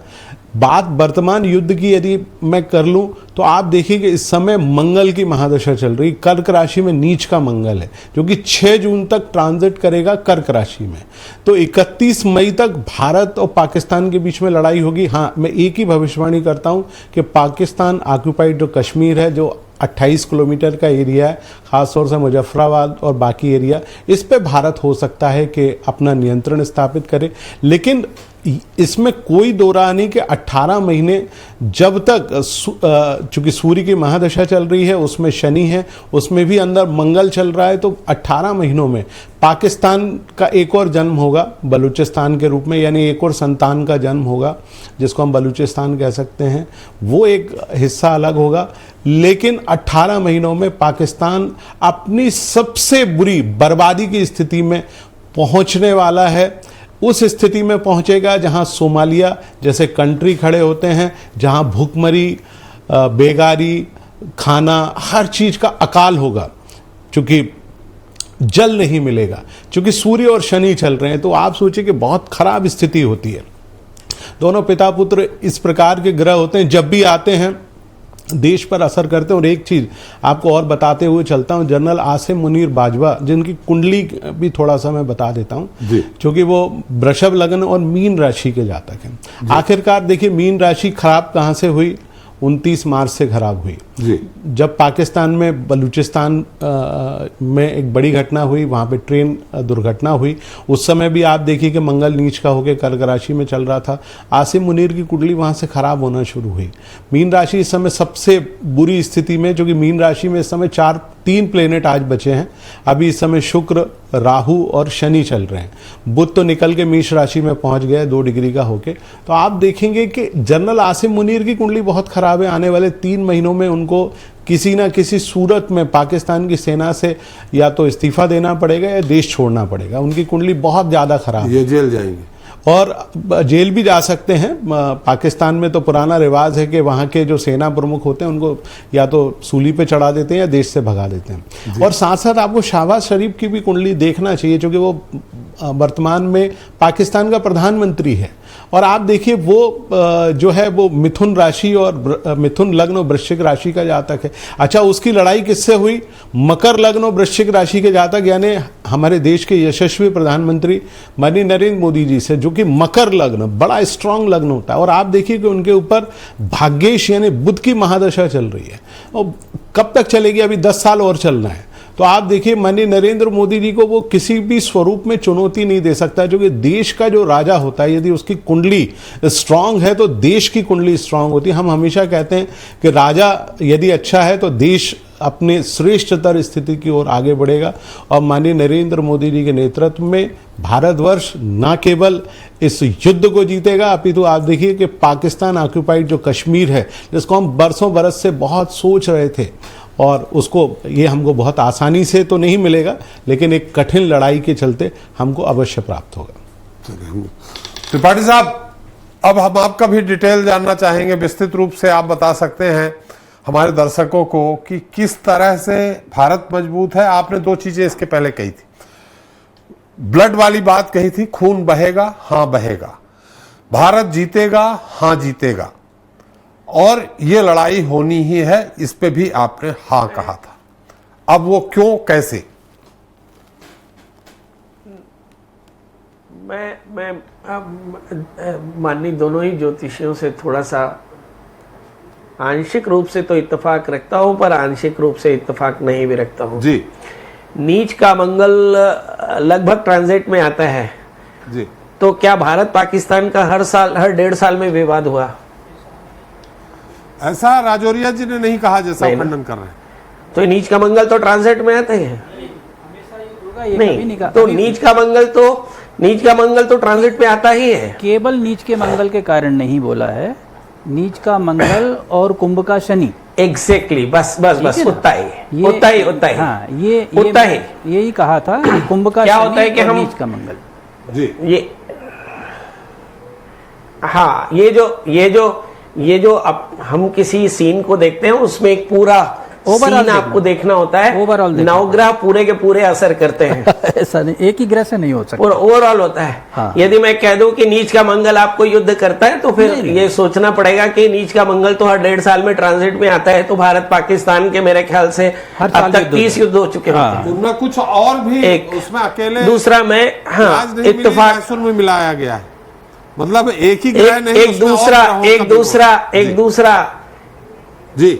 बात वर्तमान युद्ध की यदि मैं कर लूं तो आप देखिए कि इस समय मंगल की महादशा चल रही, कर्क राशि में नीच का मंगल है जो कि 6 जून तक ट्रांजिट करेगा कर्क राशि में। तो 31 मई तक भारत और पाकिस्तान के बीच में लड़ाई होगी। हाँ, मैं एक ही भविष्यवाणी करता हूं कि पाकिस्तान ऑक्यूपाइड जो कश्मीर है, जो 28 किलोमीटर का एरिया है, खासतौर से मुजफ्फराबाद और बाकी एरिया, इस पे भारत हो सकता है कि अपना नियंत्रण स्थापित करे। लेकिन इसमें कोई दो राह नहीं कि 18 महीने जब तक, चूंकि सूर्य की महादशा चल रही है, उसमें शनि है, उसमें भी अंदर मंगल चल रहा है, तो 18 महीनों में पाकिस्तान का एक और जन्म होगा बलूचिस्तान के रूप में, यानी एक और संतान का जन्म होगा जिसको हम बलूचिस्तान कह सकते हैं, वो एक हिस्सा अलग होगा। लेकिन 18 महीनों में पाकिस्तान अपनी सबसे बुरी बर्बादी की स्थिति में पहुंचने वाला है। उस स्थिति में पहुंचेगा जहां सोमालिया जैसे कंट्री खड़े होते हैं, जहां भूखमरी, बेगारी, खाना, हर चीज का अकाल होगा, क्योंकि जल नहीं मिलेगा, क्योंकि सूर्य और शनि चल रहे हैं। तो आप सोचिए कि बहुत खराब स्थिति होती है। दोनों पिता पुत्र इस प्रकार के ग्रह होते हैं, जब भी आते हैं देश पर असर करते हैं। और एक चीज आपको और बताते हुए चलता हूं, जनरल आसिम मुनीर बाजवा, जिनकी कुंडली भी थोड़ा सा मैं बता देता हूं, क्योंकि वो वृषभ लग्न और मीन राशि के जातक हैं। आखिरकार देखिए मीन राशि खराब कहां से हुई, 29 मार्च से खराब हुई जब पाकिस्तान में बलूचिस्तान में एक बड़ी घटना हुई, वहाँ पे ट्रेन दुर्घटना हुई। उस समय भी आप देखिए कि मंगल नीच का होकर कर्क राशि में चल रहा था। आसिम मुनीर की कुंडली वहाँ से खराब होना शुरू हुई। मीन राशि इस समय सबसे बुरी स्थिति में, जो कि मीन राशि में इस समय 3 प्लेनेट आज बचे हैं। अभी इस समय शुक्र, राहु और शनि चल रहे हैं। बुध तो निकल के मेष राशि में पहुंच गया 2 डिग्री का होके। तो आप देखेंगे कि जनरल आसिम मुनीर की कुंडली बहुत खराब है। आने वाले 3 महीनों में उनको किसी ना किसी सूरत में पाकिस्तान की सेना से या तो इस्तीफा देना पड़ेगा या देश छोड़ना पड़ेगा। उनकी कुंडली बहुत ज्यादा खराब है। ये जेल जाएंगे और जेल भी जा सकते हैं। पाकिस्तान में तो पुराना रिवाज है कि वहाँ के जो सेना प्रमुख होते हैं उनको या तो सूली पे चढ़ा देते हैं या देश से भगा देते हैं। और साथ साथ आपको शहबाज शरीफ की भी कुंडली देखना चाहिए, क्योंकि वो वर्तमान में पाकिस्तान का प्रधानमंत्री है। और आप देखिए वो जो है वो मिथुन राशि और मिथुन लग्न और वृश्चिक राशि का जातक है। अच्छा, उसकी लड़ाई किससे हुई? मकर लग्न और वृश्चिक राशि के जातक, यानी हमारे देश के यशस्वी प्रधानमंत्री माननीय नरेंद्र मोदी जी से, जो कि मकर लग्न बड़ा स्ट्रांग लग्न होता है। और आप देखिए कि उनके ऊपर भाग्येश यानी बुध की महादशा चल रही है। और कब तक चलेगी? अभी 10 साल और चलना है। तो आप देखिए माननीय नरेंद्र मोदी जी को वो किसी भी स्वरूप में चुनौती नहीं दे सकता, क्योंकि देश का जो राजा होता है यदि उसकी कुंडली स्ट्रांग है तो देश की कुंडली स्ट्रांग होती है। हम हमेशा कहते हैं कि राजा यदि अच्छा है तो देश अपने श्रेष्ठतर स्थिति की ओर आगे बढ़ेगा। और माननीय नरेंद्र मोदी जी के नेतृत्व में भारतवर्ष न केवल इस युद्ध को जीतेगा, अपितु आप देखिए कि पाकिस्तान ऑक्यूपाइड जो कश्मीर है, जिसको हम बरसों बरस से बहुत सोच रहे थे, और उसको ये हमको बहुत आसानी से तो नहीं मिलेगा, लेकिन एक कठिन लड़ाई के चलते हमको अवश्य प्राप्त होगा। त्रिपाठी साहब, अब हम आपका भी डिटेल जानना चाहेंगे, विस्तृत रूप से आप बता सकते हैं हमारे दर्शकों को कि किस तरह से भारत मजबूत है। आपने 2 चीजें इसके पहले कही थी, ब्लड वाली बात कही थी, खून बहेगा, हाँ बहेगा, भारत जीतेगा, हाँ जीतेगा, और ये लड़ाई होनी ही है, इस पे भी आपने हाँ कहा था। अब वो क्यों, कैसे? मैं माननीय दोनों ही ज्योतिषियों से थोड़ा सा आंशिक रूप से तो इत्तेफाक रखता हूं, पर आंशिक रूप से इत्तेफाक नहीं भी रखता हूं जी। नीच का मंगल लगभग ट्रांजिट में आता है, जी, तो क्या भारत पाकिस्तान का हर साल, हर 1.5 साल में विवाद हुआ? ऐसा राजौरिया जी ने नहीं कहा जैसा नहीं आप ना। खंडन कर रहे हैं। तो नीच का मंगल तो ट्रांजिट में आता ही है। ये कभी नहीं, कहा। तो नीच का मंगल तो ट्रांजिट में आता ही है। केवल नीच के मंगल के कारण नहीं बोला है, नीच का मंगल और कुंभ का शनि। एग्जैक्टली, बस है ना? उतना ही। हाँ, ये उतना ही। यही कहा था कि कुंभ का क्या शनि होता है कि और हम- नीच का मंगल। जी, हाँ, ये जो अब हम किसी सीन को देखते हैं उसमें एक पूरा Overall सीन आपको देखना होता है। Overall देखना। नवग्रह पूरे के पूरे असर करते हैं। ऐसा नहीं, एक ही ग्रह से नहीं हो सकता। और ओवरऑल होता है। हाँ। यदि मैं कह दूं कि नीच का मंगल आपको युद्ध करता है तो फिर नहीं। ये सोचना पड़ेगा कि नीच का मंगल तो हर 1.5 साल में ट्रांजिट में आता है, तो भारत पाकिस्तान के मेरे ख्याल से हर अब साल तक युद्ध 30 युद्ध हो चुके हाँ। हैं। उनमें कुछ और भी एक उसमें अकेले दूसरा मैं हाँ आज नहीं मिली, इत्तेफाक मैसूर में मिलाया गया है। मतलब एक ही ग्रह नहीं, एक उसमें और दूसरा ग्रहों एक का भी दूसरा हो। एक जी, दूसरा जी,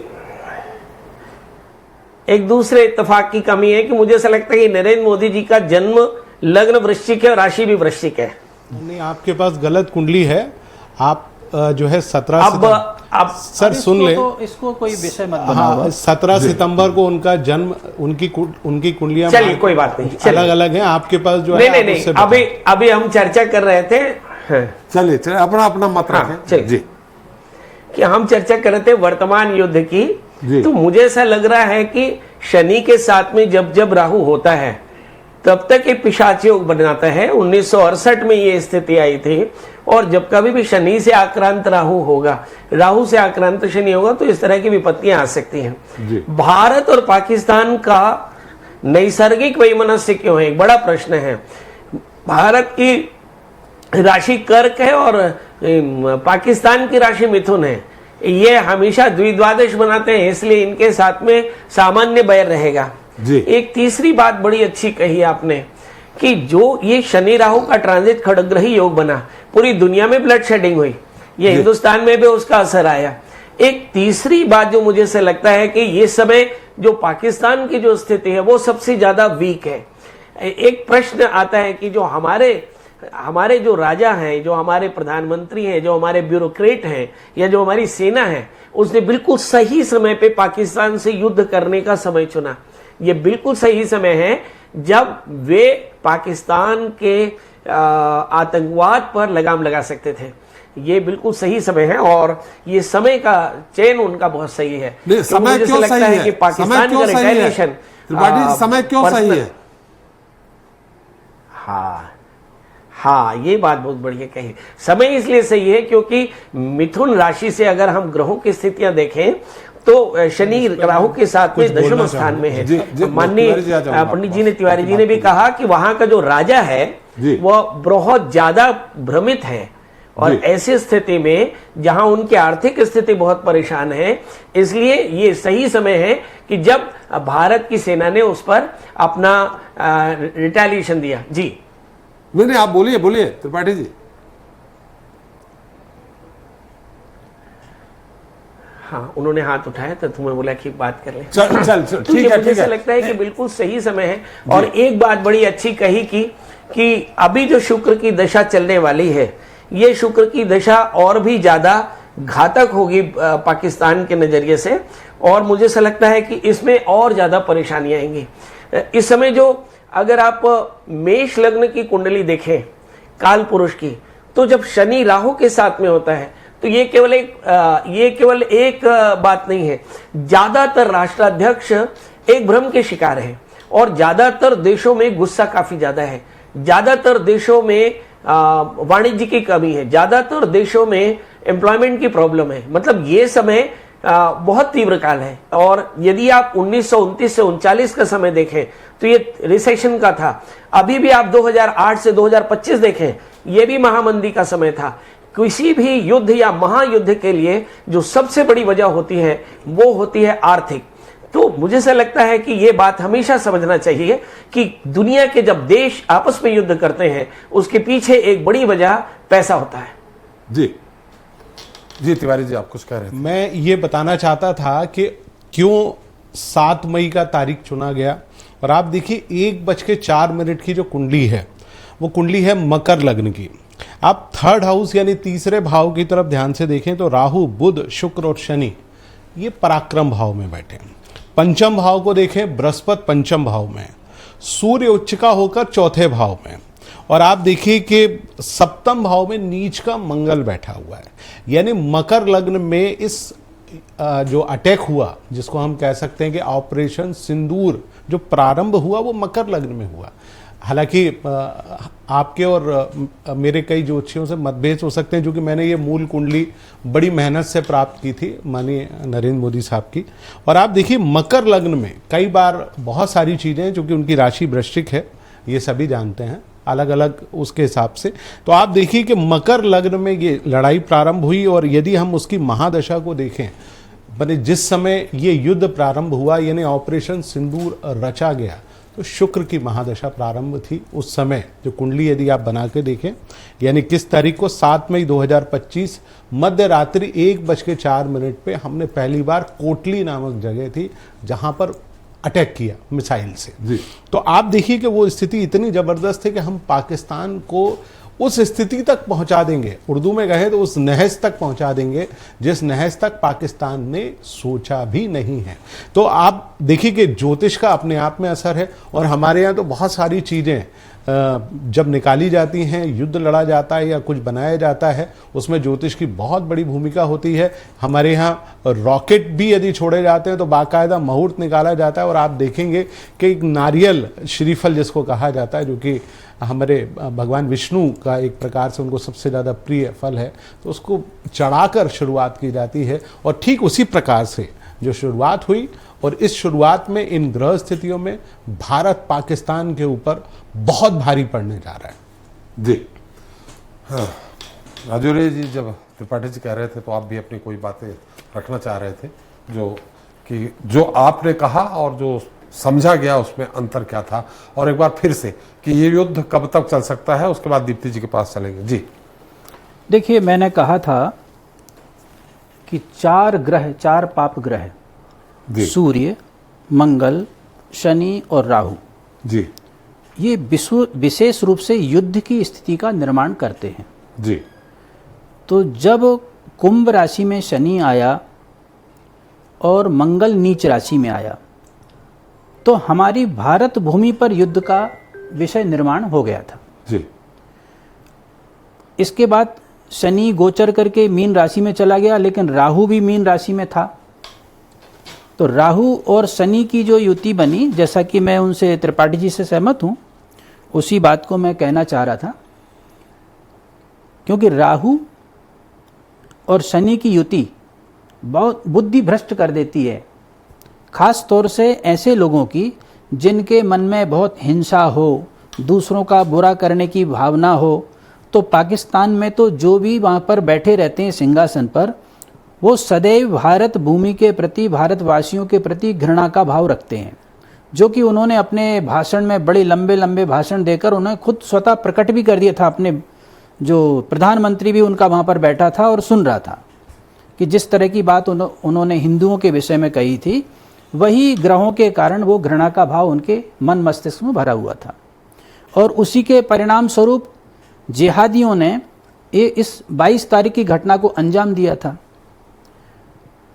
एक दूसरे इत्तेफाक की कमी है कि मुझे ऐसा लगता है कि नरेंद्र मोदी जी का जन्म लग्न वृश्चिक है और राशि भी वृश्चिक है। नहीं, आपके पास गलत कुंडली है। आप जो है 17 अब सर सुन ले। इसको कोई विषय मत हाँ, बनाओ। 17 सितंबर को उनका जन्म, उनकी कुंडलियां चलिए, कोई बात नहीं, चलिए। अलग अलग हैं। आपके पास जो नहीं है नहीं आप उससे नहीं, बताएं। अभी हम चर्चा कर रहे थे हाँ, चलिए चलिए, अपना अपना मत हाँ, रखें। चलिए। जी, कि हम चर्चा कर रहे थे वर्तमान युद्ध की। जी। तो मुझे ऐसा लग रहा है कि शनि के साथ में जब जब राहु होता है तब तक ये पिशाच योग बनाता है। 1968 में ये स्थिति आई थी। और जब कभी भी शनि से आक्रांत राहु होगा, राहु से आक्रांत शनि होगा, तो इस तरह की विपत्तियां आ सकती जी। हैं। भारत और पाकिस्तान का नैसर्गिक वैमनस्य क्यों है, एक बड़ा प्रश्न है। भारत की राशि कर्क है और पाकिस्तान की राशि मिथुन है। ये हमेशा द्विद्वादश बनाते हैं, इसलिए इनके साथ में सामान्य बैर रहेगा। जी। एक तीसरी बात बड़ी अच्छी कही आपने कि जो ये शनि राहु का ट्रांजिट खड़ग्रही योग बना, पूरी दुनिया में ब्लड शेडिंग हुई, ये हिंदुस्तान में भी उसका असर आया। एक तीसरी बात जो मुझे से लगता है कि ये समय जो पाकिस्तान की जो स्थिति है वो सबसे ज्यादा वीक है। एक प्रश्न आता है कि जो हमारे जो राजा हैं, जो हमारे प्रधानमंत्री हैं, जो हमारे ब्यूरोक्रेट हैं, या जो हमारी सेना है, उसने बिल्कुल सही समय पे पाकिस्तान से युद्ध करने का समय चुना। ये बिल्कुल सही समय है जब वे पाकिस्तान के आतंकवाद पर लगाम लगा सकते थे। ये बिल्कुल सही समय है और ये समय का चयन उनका बहुत सही है। नहीं, क्योंकि समय मुझे क्यों लगता सही है है? कि पाकिस्तान क्यों का सही है? रिटेलिएशन त्रिपाठी जी, समय क्यों सही है? हाँ, ये बात बहुत बढ़िया कही। समय इसलिए सही है क्योंकि मिथुन राशि से अगर हम ग्रहों की स्थितियां देखें तो शनि राहु के साथ में दशम स्थान में है। जी, माननीय तिवारी जी आ जाओ, पंडित जी ने, तिवारी जी ने भी कहा कि वहां का जो राजा है जी। वह बहुत ज्यादा भ्रमित है। और जी। ऐसी स्थिति में जहां उनकी आर्थिक स्थिति बहुत परेशान है, इसलिए ये सही समय है कि जब भारत की सेना ने उस पर अपना रिटेलिएशन दिया। जी नहीं, आप बोलिए बोलिए त्रिपाठी जी। हाँ, उन्होंने हाथ उठाया तो तुम्हें बोला कि बात कर ले। चल चल चल, तो ठीक ये है मुझे ठीक ऐसा है। लगता है कि बिल्कुल सही समय है। और एक बात बड़ी अच्छी कही कि अभी जो शुक्र की दशा चलने वाली है, ये शुक्र की दशा और भी ज्यादा घातक होगी पाकिस्तान के नजरिए से। और मुझे ऐसा लगता है कि इसमें और ज्यादा परेशानियां आएंगी। इस समय जो अगर आप मेष लग्न की कुंडली देखें काल पुरुष की, तो जब शनि राहु के साथ में होता है तो ये केवल एक बात नहीं है। ज्यादातर राष्ट्राध्यक्ष एक भ्रम के शिकार है और ज्यादातर देशों में गुस्सा काफी ज्यादा है। ज्यादातर देशों में वाणिज्य की कमी है। ज्यादातर देशों में एम्प्लॉयमेंट की प्रॉब्लम है। मतलब ये समय बहुत तीव्र काल है। और यदि आप 1929 से 39 का समय देखें तो ये रिसेशन का था। अभी भी आप 2008 से 2025 देखें, ये भी महामंदी का समय था। किसी भी युद्ध या महायुद्ध के लिए जो सबसे बड़ी वजह होती है वो होती है आर्थिक। तो मुझे ऐसा लगता है कि ये बात हमेशा समझना चाहिए कि दुनिया के जब देश आपस में युद्ध करते हैं उसके पीछे एक बड़ी वजह पैसा होता है। जी जी, तिवारी जी आप कुछ कह रहे थे। मैं ये बताना चाहता था कि क्यों 7 मई का तारीख चुना गया और आप देखिए 1:04 की जो कुंडली है वो कुंडली है मकर लग्न की। आप थर्ड हाउस यानी तीसरे भाव की तरफ ध्यान से देखें तो राहु, बुध, शुक्र और शनि ये पराक्रम भाव में बैठे हैं। पंचम भाव को देखें, बृहस्पति पंचम भाव में, सूर्य उच्च का होकर चौथे भाव में, और आप देखिए कि सप्तम भाव में नीच का मंगल बैठा हुआ है। यानी मकर लग्न में इस जो अटैक हुआ, जिसको हम कह सकते हैं कि ऑपरेशन सिंदूर जो प्रारंभ हुआ वो मकर लग्न में हुआ। हालांकि आपके और मेरे कई ज्योतिषियों से मतभेद हो सकते हैं, क्योंकि मैंने ये मूल कुंडली बड़ी मेहनत से प्राप्त की थी माननीय नरेंद्र मोदी साहब की। और आप देखिए मकर लग्न में कई बार बहुत सारी चीज़ें, चूँकि उनकी राशि वृश्चिक है, ये सभी जानते हैं अलग अलग उसके हिसाब से। तो आप देखिए कि मकर लग्न में ये लड़ाई प्रारंभ हुई, और यदि हम उसकी महादशा को देखें, बने जिस समय ये युद्ध प्रारंभ हुआ यानी ऑपरेशन सिंदूर रचा गया, तो शुक्र की महादशा प्रारंभ थी उस समय। जो कुंडली यदि आप बना के देखें, यानी किस तारीख को 7 मई 2025 मध्य रात्रि 1:04 पे हमने पहली बार कोटली नामक जगह थी जहां पर अटैक किया मिसाइल से। जी। तो आप देखिए कि वो स्थिति इतनी जबरदस्त है कि हम पाकिस्तान को उस स्थिति तक पहुंचा देंगे, उर्दू में कहे तो उस नहज तक पहुंचा देंगे जिस नहज तक पाकिस्तान ने सोचा भी नहीं है। तो आप देखिए कि ज्योतिष का अपने आप में असर है, और हमारे यहाँ तो बहुत सारी चीज़ें जब निकाली जाती हैं, युद्ध लड़ा जाता है या कुछ बनाया जाता है, उसमें ज्योतिष की बहुत बड़ी भूमिका होती है। हमारे यहाँ रॉकेट भी यदि छोड़े जाते हैं तो बाकायदा मुहूर्त निकाला जाता है, और आप देखेंगे कि एक नारियल श्रीफल जिसको कहा जाता है, जो कि हमारे भगवान विष्णु का एक प्रकार से उनको सबसे ज़्यादा प्रिय फल है, तो उसको चढ़ाकर शुरुआत की जाती है। और ठीक उसी प्रकार से जो शुरुआत हुई, और इस शुरुआत में इन ग्रह स्थितियों में भारत पाकिस्तान के ऊपर बहुत भारी पड़ने जा रहा है। जी हाँ, राजौरी जी, जब त्रिपाठी जी कह रहे थे तो आप भी अपनी कोई बातें रखना चाह रहे थे, जो आपने कहा और जो समझा गया उसमें अंतर क्या था, और एक बार फिर से कि ये युद्ध कब तक चल सकता है, उसके बाद दीप्ति जी के पास चलेंगे। जी देखिए, मैंने कहा था कि 4 ग्रह, 4 पाप ग्रह, सूर्य, मंगल, शनि और राहु जी, ये विशेष रूप से युद्ध की स्थिति का निर्माण करते हैं। जी। तो जब कुंभ राशि में शनि आया और मंगल नीच राशि में आया, तो हमारी भारत भूमि पर युद्ध का विषय निर्माण हो गया था। जी। इसके बाद शनि गोचर करके मीन राशि में चला गया, लेकिन राहु भी मीन राशि में था। तो राहु और शनि की जो युति बनी, जैसा कि मैं उनसे त्रिपाठी जी से सहमत हूँ, उसी बात को मैं कहना चाह रहा था। क्योंकि राहु और शनि की युति बहुत बुद्धि भ्रष्ट कर देती है, खास तौर से ऐसे लोगों की जिनके मन में बहुत हिंसा हो, दूसरों का बुरा करने की भावना हो। तो पाकिस्तान में तो जो भी वहाँ पर बैठे रहते हैं सिंहासन पर, वो सदैव भारत भूमि के प्रति, भारतवासियों के प्रति घृणा का भाव रखते हैं, जो कि उन्होंने अपने भाषण में बड़े लंबे लंबे भाषण देकर उन्हें खुद स्वतः प्रकट भी कर दिया था। अपने जो प्रधानमंत्री भी उनका वहाँ पर बैठा था और सुन रहा था कि जिस तरह की बात उन्होंने हिंदुओं के विषय में कही थी, वही ग्रहों के कारण वो घृणा का भाव उनके मन मस्तिष्क में भरा हुआ था। और उसी के परिणाम स्वरूप जिहादियों ने इस 22 तारीख की घटना को अंजाम दिया था।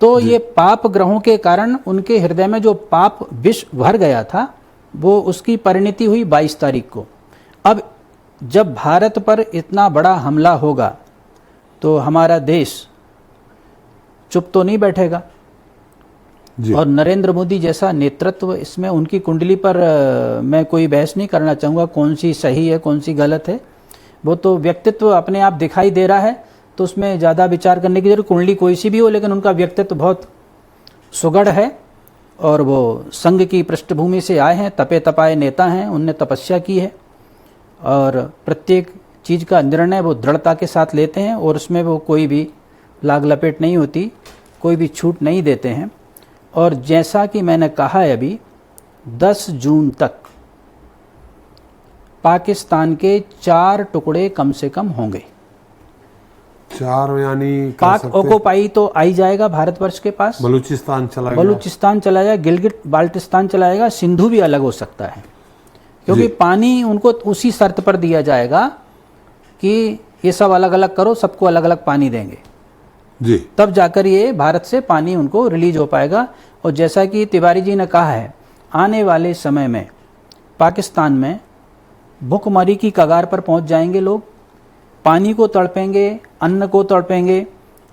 तो ये पाप ग्रहों के कारण उनके हृदय में जो पाप विष भर गया था, वो उसकी परिणति हुई 22 तारीख को। अब जब भारत पर इतना बड़ा हमला होगा तो हमारा देश चुप तो नहीं बैठेगा। और नरेंद्र मोदी जैसा नेतृत्व, इसमें उनकी कुंडली पर मैं कोई बहस नहीं करना चाहूँगा कौन सी सही है कौन सी गलत है, वो तो व्यक्तित्व अपने आप दिखाई दे रहा है, तो उसमें ज़्यादा विचार करने की जरूरत, कुंडली कोई सी भी हो, लेकिन उनका व्यक्तित्व बहुत सुगढ़ है। और वो संघ की पृष्ठभूमि से आए हैं, तपे तपाए नेता हैं, उनने तपस्या की है और प्रत्येक चीज़ का निर्णय वो दृढ़ता के साथ लेते हैं, और उसमें वो कोई भी लाग लपेट नहीं होती, कोई भी छूट नहीं देते हैं। और जैसा कि मैंने कहा है, अभी 10 जून तक पाकिस्तान के 4 टुकड़े कम से कम होंगे। 4 यानी कह पाक सकते हैं, ऑक्युपाई तो आई जाएगा भारतवर्ष के पास, बलूचिस्तान चला गया। बलूचिस्तान चला जाएगा, गिलगिट बाल्टिस्तान चला जाएगा, सिंधु भी अलग हो सकता है, क्योंकि जी। पानी उनको उसी शर्त पर दिया जाएगा कि ये सब अलग अलग करो, सबको अलग अलग पानी देंगे, जी तब जाकर ये भारत से पानी उनको रिलीज हो पाएगा। और जैसा कि तिवारी जी ने कहा है, आने वाले समय में पाकिस्तान में भुखमरी की कगार पर पहुंच जाएंगे लोग, पानी को तड़पेंगे, अन्न को तड़पेंगे,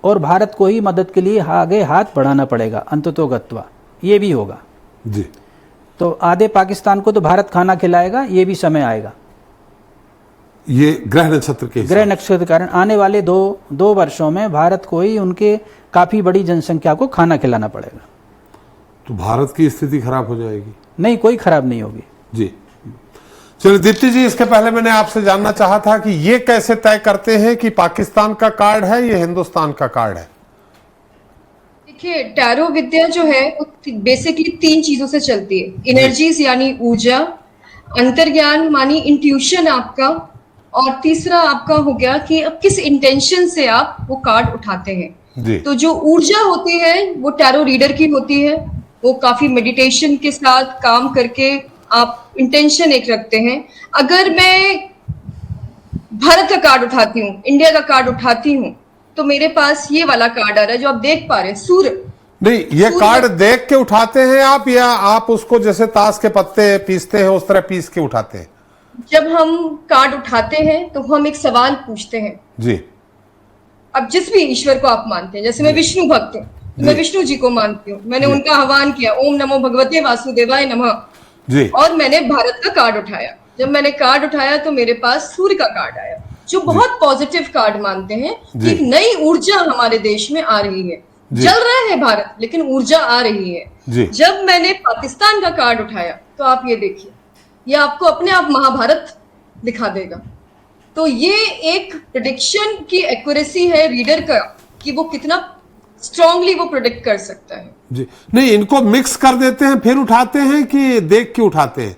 और भारत को ही मदद के लिए आगे हाथ बढ़ाना पड़ेगा अंततोगत्वा, ये भी होगा। जी तो आधे पाकिस्तान को तो भारत खाना खिलाएगा, ये भी समय आएगा। ये ग्रह नक्षत्र के हिसाब ग्रह नक्षत्र के कारण आने वाले दो वर्षों में भारत को ही उनके काफी बड़ी जनसंख्या को खाना खिलाना पड़ेगा। तो भारत की स्थिति खराब हो जाएगी। नहीं, कोई खराब नहीं होगी। जी चलिए दीप्ति जी, इसके पहले मैंने आपसे जानना चाहा था कि ये कैसे तय करते हैं कि पाकिस्तान का कार्ड है या हिंदुस्तान का कार्ड है? देखिए, टैरो विद्या जो है वो बेसिकली 3 चीजों से चलती है। एनर्जीज यानी ऊर्जा, अंतर्ज्ञान मानी इंट्यूशन आपका, और तीसरा आपका हो गया कि अब किस इंटेंशन से आप वो कार्ड उठाते हैं। जी तो जो ऊर्जा होती है वो टैरो रीडर की होती है, वो काफी मेडिटेशन के साथ काम करके आप इंटेंशन एक रखते हैं। अगर मैं भारत का कार्ड उठाती हूँ, इंडिया का कार्ड उठाती हूँ, तो मेरे पास ये वाला कार्ड आ रहा है जो आप देख पा रहे हैं, सूर्य। नहीं, ये सूर्य- कार्ड देख के उठाते हैं आप, या आप उसको जैसे ताश के पत्ते पीसते हैं उस तरह पीस के उठाते हैं? जब हम कार्ड उठाते हैं तो हम एक सवाल पूछते हैं। जी अब जिस भी ईश्वर को आप मानते हैं, जैसे मैं विष्णु भक्त हूँ, तो मैं विष्णु जी को मानती हूँ, मैंने उनका आह्वान किया, ओम नमो भगवते वासुदेवाय नमः, जी और मैंने भारत का कार्ड उठाया। जब मैंने कार्ड उठाया तो मेरे पास सूर्य का कार्ड आया, जो बहुत पॉजिटिव कार्ड मानते हैं कि एक नई ऊर्जा हमारे देश में आ रही है। जल रहा है भारत, लेकिन ऊर्जा आ रही है। जी जब मैंने पाकिस्तान का कार्ड उठाया तो आप ये देखिए, ये आपको अपने आप महाभारत दिखा देगा। तो ये एक प्रेडिक्शन की एक्यूरेसी है रीडर का, कि वो कितना स्ट्रांगली वो प्रोडिक्ट कर सकता है। जी नहीं, इनको मिक्स कर देते हैं फिर उठाते हैं कि देख के उठाते हैं?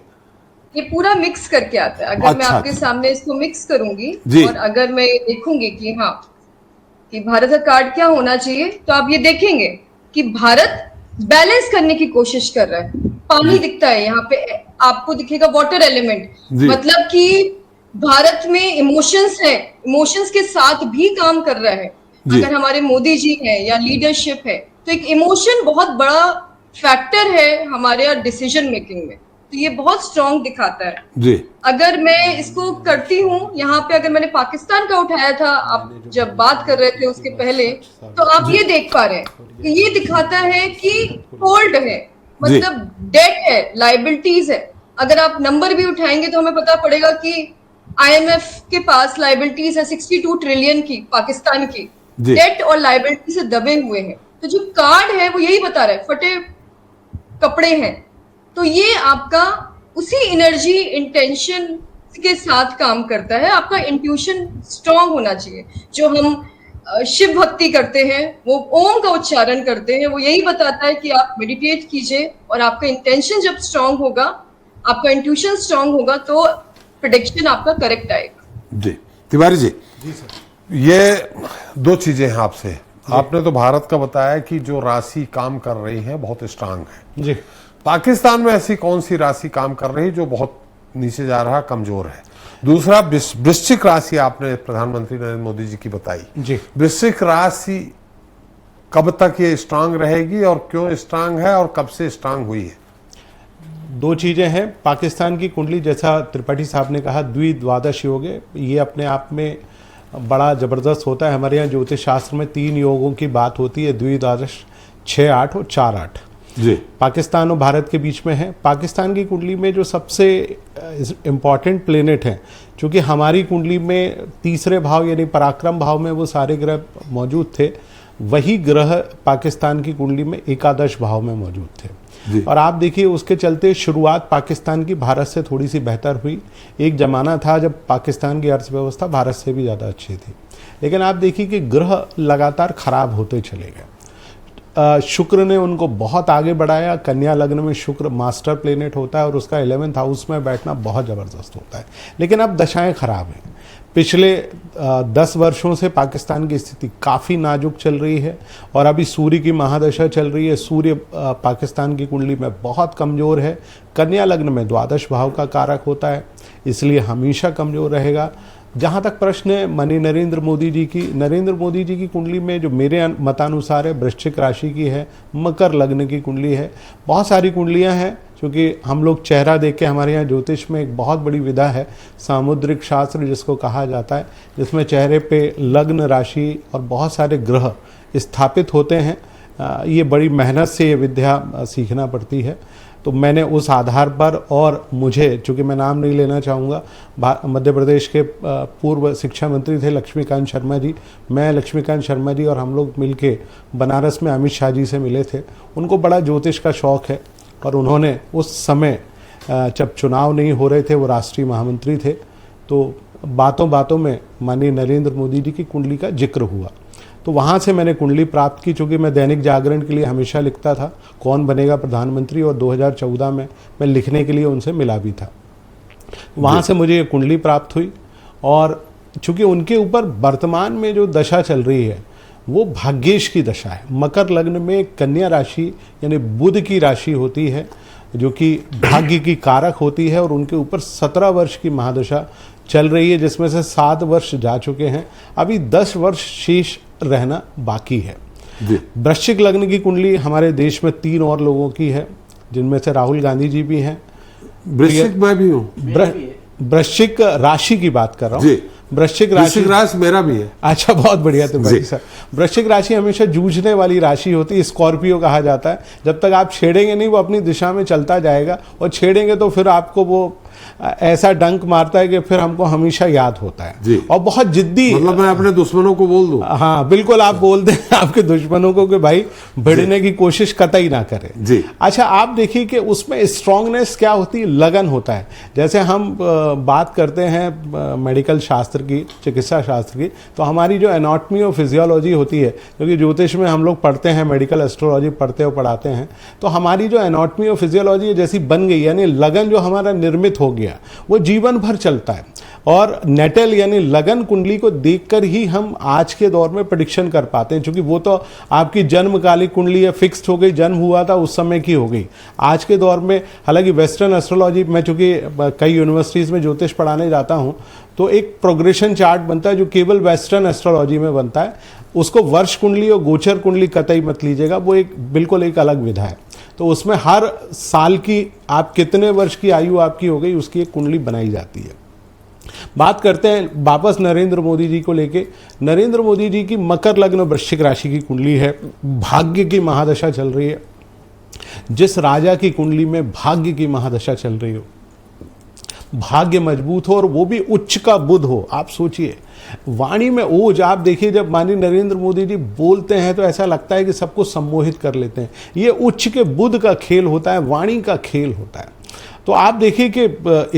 ये पूरा मिक्स करके आता है। अगर मैं अच्छा, आपके सामने इसको मिक्स करूंगी जी। और अगर मैं ये देखूंगी कि हाँ, कि भारत का कार्ड क्या होना चाहिए, तो आप ये देखेंगे कि भारत बैलेंस करने की कोशिश कर रहा है। पानी दिखता है यहाँ पे, आपको दिखेगा वाटर एलिमेंट, जी। मतलब कि भारत में इमोशंस है, इमोशंस के साथ भी काम कर रहा है। जी। अगर हमारे मोदी जी हैं या लीडरशिप है, तो एक इमोशन बहुत बड़ा फैक्टर है हमारे डिसीजन मेकिंग में, तो ये बहुत स्ट्रांग दिखाता है। जी अगर मैं इसको करती हूँ यहाँ पे, अगर मैंने पाकिस्तान का उठाया था, आप जब बात कर रहे थे उसके पहले, तो आप ये देख पा रहे हैं कि ये दिखाता है कि होल्ड है, मतलब डेट है, लाइबिलिटीज है। अगर आप नंबर भी उठाएंगे तो हमें पता पड़ेगा कि IMF के पास लाइबिलिटीज है 62 ट्रिलियन की, पाकिस्तान की डेट और लाइबिलिटी से दबे हुए हैं। तो जो कार्ड है वो यही बता रहा है, फटे कपड़े हैं। तो ये आपका उसी एनर्जी इंटेंशन के साथ काम करता है। आपका इंट्यूशन स्ट्रांग होना चाहिए। जो हम शिव भक्ति करते हैं, वो ओम का उच्चारण करते हैं, वो यही बताता है कि आप मेडिटेट कीजिए, और आपका इंटेंशन जब स्ट्रांग होगा, आपका इंट्यूशन स्ट्रांग होगा, तो प्रेडिक्शन आपका करेक्ट आएगा। जी तिवारी जी, ये 2 चीजें हैं आपसे। आपने तो भारत का बताया कि जो राशि काम कर रही है बहुत स्ट्रांग है। जी पाकिस्तान में ऐसी कौन सी राशि काम कर रही जो बहुत नीचे जा रहा, कमजोर है? दूसरा, वृश्चिक राशि आपने प्रधानमंत्री नरेंद्र मोदी जी की बताई। जी वृश्चिक राशि कब तक ये स्ट्रांग रहेगी और क्यों स्ट्रांग है और कब से स्ट्रांग हुई है? 2 चीज़ें हैं। पाकिस्तान की कुंडली, जैसा त्रिपाठी साहब ने कहा, द्विद्वादश योग है। ये अपने आप में बड़ा ज़बरदस्त होता है। हमारे यहाँ ज्योतिष शास्त्र में 3 योगों की बात होती है, द्विद्वादश, 6, 8 और 4, 8। जी पाकिस्तान और भारत के बीच में है। पाकिस्तान की कुंडली में जो सबसे इम्पॉर्टेंट प्लेनेट हैं, क्योंकि हमारी कुंडली में तीसरे भाव यानी पराक्रम भाव में वो सारे ग्रह मौजूद थे, वही ग्रह पाकिस्तान की कुंडली में एकादश भाव में मौजूद थे। और आप देखिए, उसके चलते शुरुआत पाकिस्तान की भारत से थोड़ी सी बेहतर हुई। एक ज़माना था जब पाकिस्तान की अर्थव्यवस्था भारत से भी ज़्यादा अच्छी थी, लेकिन आप देखिए कि ग्रह लगातार खराब होते चले गए। शुक्र ने उनको बहुत आगे बढ़ाया। कन्या लग्न में शुक्र मास्टर प्लेनेट होता है और उसका 11th हाउस में बैठना बहुत ज़बरदस्त होता है, लेकिन अब दशाएं खराब हैं। पिछले 10 वर्षों से पाकिस्तान की स्थिति काफ़ी नाजुक चल रही है और अभी सूर्य की महादशा चल रही है। सूर्य पाकिस्तान की कुंडली में बहुत कमज़ोर है। कन्या लग्न में द्वादश भाव का कारक होता है, इसलिए हमेशा कमज़ोर रहेगा। जहाँ तक प्रश्न है नरेंद्र मोदी जी की कुंडली में जो मेरे मतानुसार है वृश्चिक राशि की है, मकर लग्न की कुंडली है। बहुत सारी कुंडलियाँ हैं क्योंकि हम लोग चेहरा देख के, हमारे यहाँ ज्योतिष में एक बहुत बड़ी विधा है सामुद्रिक शास्त्र जिसको कहा जाता है, जिसमें चेहरे पे लग्न, राशि और बहुत सारे ग्रह स्थापित होते हैं। ये बड़ी मेहनत से ये विद्या सीखना पड़ती है। तो मैंने उस आधार पर, और मुझे, चूँकि मैं नाम नहीं लेना चाहूँगा, मध्य प्रदेश के पूर्व शिक्षा मंत्री थे लक्ष्मीकांत शर्मा जी, मैं लक्ष्मीकांत शर्मा जी और हम लोग मिलके बनारस में अमित शाह जी से मिले थे। उनको बड़ा ज्योतिष का शौक़ है और उन्होंने उस समय जब चुनाव नहीं हो रहे थे, वो राष्ट्रीय महामंत्री थे, तो बातों बातों में माननीय नरेंद्र मोदी जी की कुंडली का जिक्र हुआ। तो वहाँ से मैंने कुंडली प्राप्त की, चूँकि मैं दैनिक जागरण के लिए हमेशा लिखता था कौन बनेगा प्रधानमंत्री, और 2014 में मैं लिखने के लिए उनसे मिला भी था। वहाँ से मुझे ये कुंडली प्राप्त हुई और चूँकि उनके ऊपर वर्तमान में जो दशा चल रही है वो भाग्येश की दशा है। मकर लग्न में कन्या राशि यानी बुध की राशि होती है जो कि भाग्य की कारक होती है और उनके ऊपर 17 वर्ष की महादशा चल रही है, जिसमें से 7 वर्ष जा चुके हैं, अभी 10 वर्ष शेष रहना बाकी है। वृश्चिक लग्न की कुंडली हमारे देश में 3 और लोगों की है, जिनमें से राहुल गांधी जी भी हैं। वृश्चिक मैं भी हूँ। वृश्चिक राशि की बात कर रहा हूँ। वृश्चिक राशि मेरा भी है। अच्छा, बहुत बढ़िया। तो भाई साहब, वृश्चिक राशि हमेशा जूझने वाली राशि होती है, स्कॉर्पियो कहा जाता है। जब तक आप छेड़ेंगे नहीं, वो अपनी दिशा में चलता जाएगा, और छेड़ेंगे तो फिर आपको वो ऐसा डंक मारता है कि फिर हमको हमेशा याद होता है। और बहुत जिद्दी, मतलब मैं अपने दुश्मनों को बोल दूं। हाँ बिल्कुल, आप बोल दें आपके दुश्मनों को कि भाई भिड़ने की कोशिश कतई ना करें जी। अच्छा, आप देखिए कि उसमें स्ट्रांगनेस क्या होती है, लगन होता है। जैसे हम बात करते हैं मेडिकल शास्त्र की, चिकित्सा शास्त्र की, तो हमारी जो एनाटॉमी और फिजियोलॉजी होती है, क्योंकि ज्योतिष में हम लोग पढ़ते हैं, मेडिकल एस्ट्रोलॉजी पढ़ते और पढ़ाते हैं, तो हमारी जो एनाटॉमी और फिजियोलॉजी जैसी बन गई, यानी लगन जो हमारा निर्मित हो गया वो जीवन भर चलता है। और नेटल यानी लगन कुंडली को देखकर ही हम आज के दौर में प्रेडिक्शन कर पाते हैं, क्योंकि वो तो आपकी जन्मकालिक कुंडली है, फिक्स्ड हो गई, जन्म हुआ था उस समय की हो गई। आज के दौर में हालांकि वेस्टर्न एस्ट्रोलॉजी, मैं चूंकि कई यूनिवर्सिटीज़ में ज्योतिष पढ़ाने जाता हूँ, तो एक प्रोग्रेशन चार्ट बनता है जो केवल वेस्टर्न एस्ट्रोलॉजी में बनता है। उसको वर्ष कुंडली और गोचर कुंडली कतई मत लीजिएगा, वो एक बिल्कुल एक अलग विधा है। तो उसमें हर साल की आप कितने वर्ष की आयु आपकी हो गई उसकी एक कुंडली बनाई जाती है। बात करते हैं वापस नरेंद्र मोदी जी को लेके। नरेंद्र मोदी जी की मकर लग्न वृश्चिक राशि की कुंडली है, भाग्य की महादशा चल रही है। जिस राजा की कुंडली में भाग्य की महादशा चल रही हो, भाग्य मजबूत हो और वो भी उच्च का बुध हो, आप सोचिए वाणी में ओज। आप देखिए जब माननीय नरेंद्र मोदी जी बोलते हैं तो ऐसा लगता है कि सबको सम्मोहित कर लेते हैं। ये उच्च के बुध का खेल होता है, वाणी का खेल होता है। तो आप देखिए कि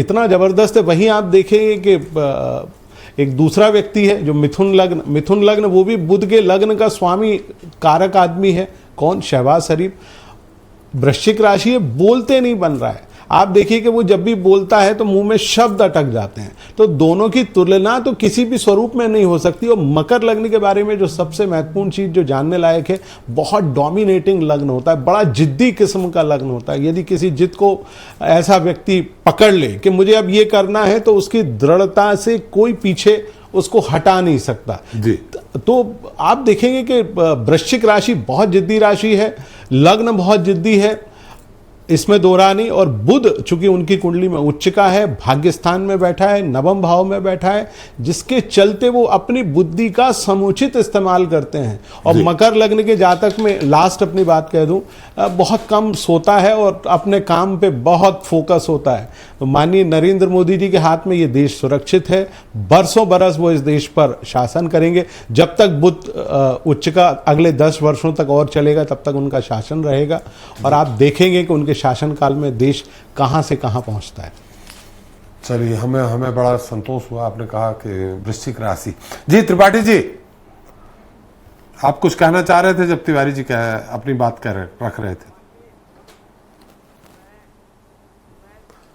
इतना जबरदस्त है। वहीं आप देखेंगे कि एक दूसरा व्यक्ति है जो मिथुन लग्न, वो भी बुध के लग्न का स्वामी कारक आदमी है। कौन? शहबाज शरीफ। वृश्चिक राशि है, बोलते नहीं बन रहा है। आप देखिए कि वो जब भी बोलता है तो मुंह में शब्द अटक जाते हैं। तो दोनों की तुलना तो किसी भी स्वरूप में नहीं हो सकती। और मकर लग्न के बारे में जो सबसे महत्वपूर्ण चीज जो जानने लायक है, बहुत डोमिनेटिंग लग्न होता है, बड़ा जिद्दी किस्म का लग्न होता है। यदि किसी जिद को ऐसा व्यक्ति पकड़ ले कि मुझे अब ये करना है, तो उसकी दृढ़ता से कोई पीछे उसको हटा नहीं सकता जी। तो आप देखेंगे कि वृश्चिक राशि बहुत जिद्दी राशि है, लग्न बहुत जिद्दी है, इसमें दो राह नहीं। और बुध चूंकि उनकी कुंडली में उच्च का है, भाग्य स्थान में बैठा है, नवम भाव में बैठा है, जिसके चलते वो अपनी बुद्धि का समुचित इस्तेमाल करते हैं। और मकर लग्न के जातक में लास्ट अपनी बात कह दूं, बहुत कम सोता है और अपने काम पे बहुत फोकस होता है। तो माननीय नरेंद्र मोदी जी के हाथ में ये देश सुरक्षित है। बरसों बरस वो इस देश पर शासन करेंगे। जब तक बुध उच्च का अगले 10 वर्षों तक और चलेगा, तब तक उनका शासन रहेगा। और आप देखेंगे कि उनके शासनकाल में देश कहां से कहां पहुंचता है। चलिए, हमें बड़ा संतोष हुआ। आपने कहा कि वृश्चिक राशि। जी त्रिपाठी जी, आप कुछ कहना चाह रहे थे जब तिवारी जी अपनी बात रख रहे थे।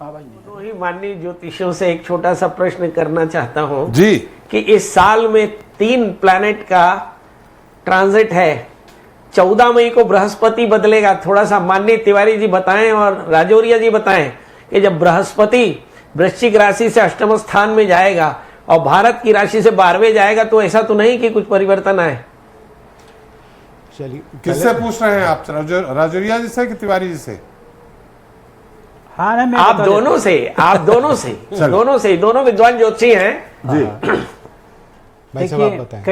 दोनों ही माननीय ज्योतिषियों से एक छोटा सा प्रश्न करना चाहता हूं जी कि इस साल में 3 प्लैनेट का ट्रांजिट है। 14 मई को बृहस्पति बदलेगा। थोड़ा सा माननीय तिवारी जी बताएं और राजौरिया जी बताएं कि जब बृहस्पति वृश्चिक राशि से अष्टम स्थान में जाएगा और भारत की राशि से 12वें जाएगा तो ऐसा तो नहीं कि कुछ परिवर्तन आए। चलिए, किससे पूछ रहे हैं आप? राजौरिया जी से कि तिवारी जी से? हाँ ना, मैं आप बता दोनों से, आप दोनों से, दोनों विद्वान ज्योतिषी हैं। जी भाई साहब आप देखिए, बताएं।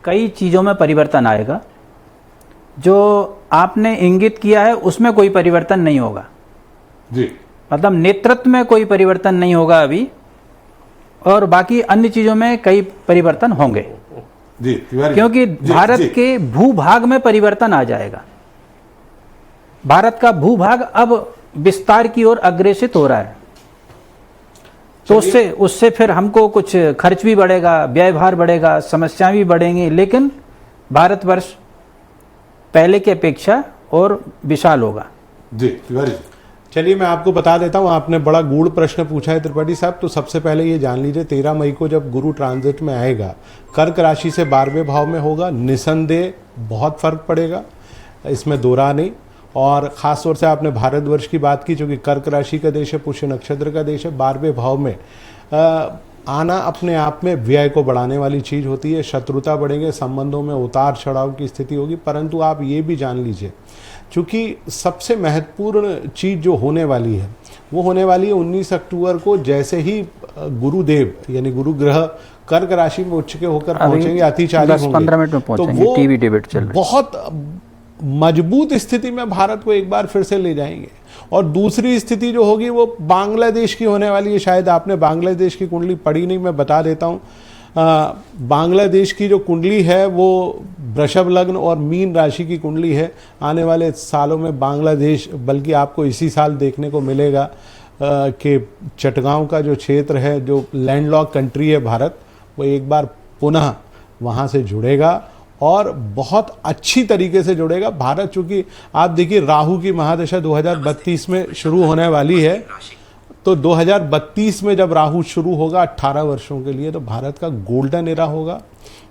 कई चीज़ों में परिवर्तन आएगा। जो आपने इंगित किया है उसमें कोई परिवर्तन नहीं होगा। जी मतलब नेतृत्व में कोई परिवर्तन नहीं होगा अभी, और बाकी अन्य चीज़ों में कई परिवर्तन होंगे। जी तिवारी, क्योंकि जी, भारत जी, के भूभाग में परिवर्तन आ जाएगा। भारत का भूभाग अब विस्तार की ओर अग्रेसित हो रहा है, तो उससे फिर हमको कुछ खर्च भी बढ़ेगा, व्ययभार बढ़ेगा, समस्याएं भी बढ़ेंगी, लेकिन भारतवर्ष पहले की अपेक्षा और विशाल होगा। जी तिवारी जी। चलिए मैं आपको बता देता हूँ, आपने बड़ा गूढ़ प्रश्न पूछा है त्रिपाठी साहब। तो सबसे पहले ये जान लीजिए, 13 मई को जब गुरु ट्रांजिट में आएगा, कर्क राशि से 12वें भाव में होगा, निसंदेह बहुत फर्क पड़ेगा, इसमें दो राह नहीं। और ख़ास तौर से आपने भारतवर्ष की बात की, क्योंकि कर्क राशि का देश है, पुष्य नक्षत्र का देश है। 12वें भाव में आना अपने आप में व्यय को बढ़ाने वाली चीज़ होती है। शत्रुता बढ़ेंगे, संबंधों में उतार चढ़ाव की स्थिति होगी। परंतु आप ये भी जान लीजिए, चूँकि सबसे महत्वपूर्ण चीज़ जो होने वाली है वो होने वाली है 19 अक्टूबर को। जैसे ही गुरुदेव यानी गुरु ग्रह कर्क राशि में उच्च के होकर पहुंचेंगे, अतिचारी होंगे, 10-15 मिनट में पहुंचेंगे, तो टीवी डिबेट चल रही है। बहुत मजबूत स्थिति में भारत को एक बार फिर से ले जाएंगे। और दूसरी स्थिति जो होगी वो बांग्लादेश की होने वाली है। शायद आपने बांग्लादेश की कुंडली पढ़ी नहीं, मैं बता देता हूँ। बांग्लादेश की जो कुंडली है वो वृषभ लग्न और मीन राशि की कुंडली है। आने वाले सालों में बांग्लादेश, बल्कि आपको इसी साल देखने को मिलेगा कि चटगांव का जो क्षेत्र है, जो लैंडलॉक कंट्री है भारत, वो एक बार पुनः वहाँ से जुड़ेगा और बहुत अच्छी तरीके से जुड़ेगा। भारत, चूँकि आप देखिए राहु की महादशा 2032 में शुरू होने वाली है, तो 2032 में जब राहु शुरू होगा 18 वर्षों के लिए, तो भारत का गोल्डन एरा होगा।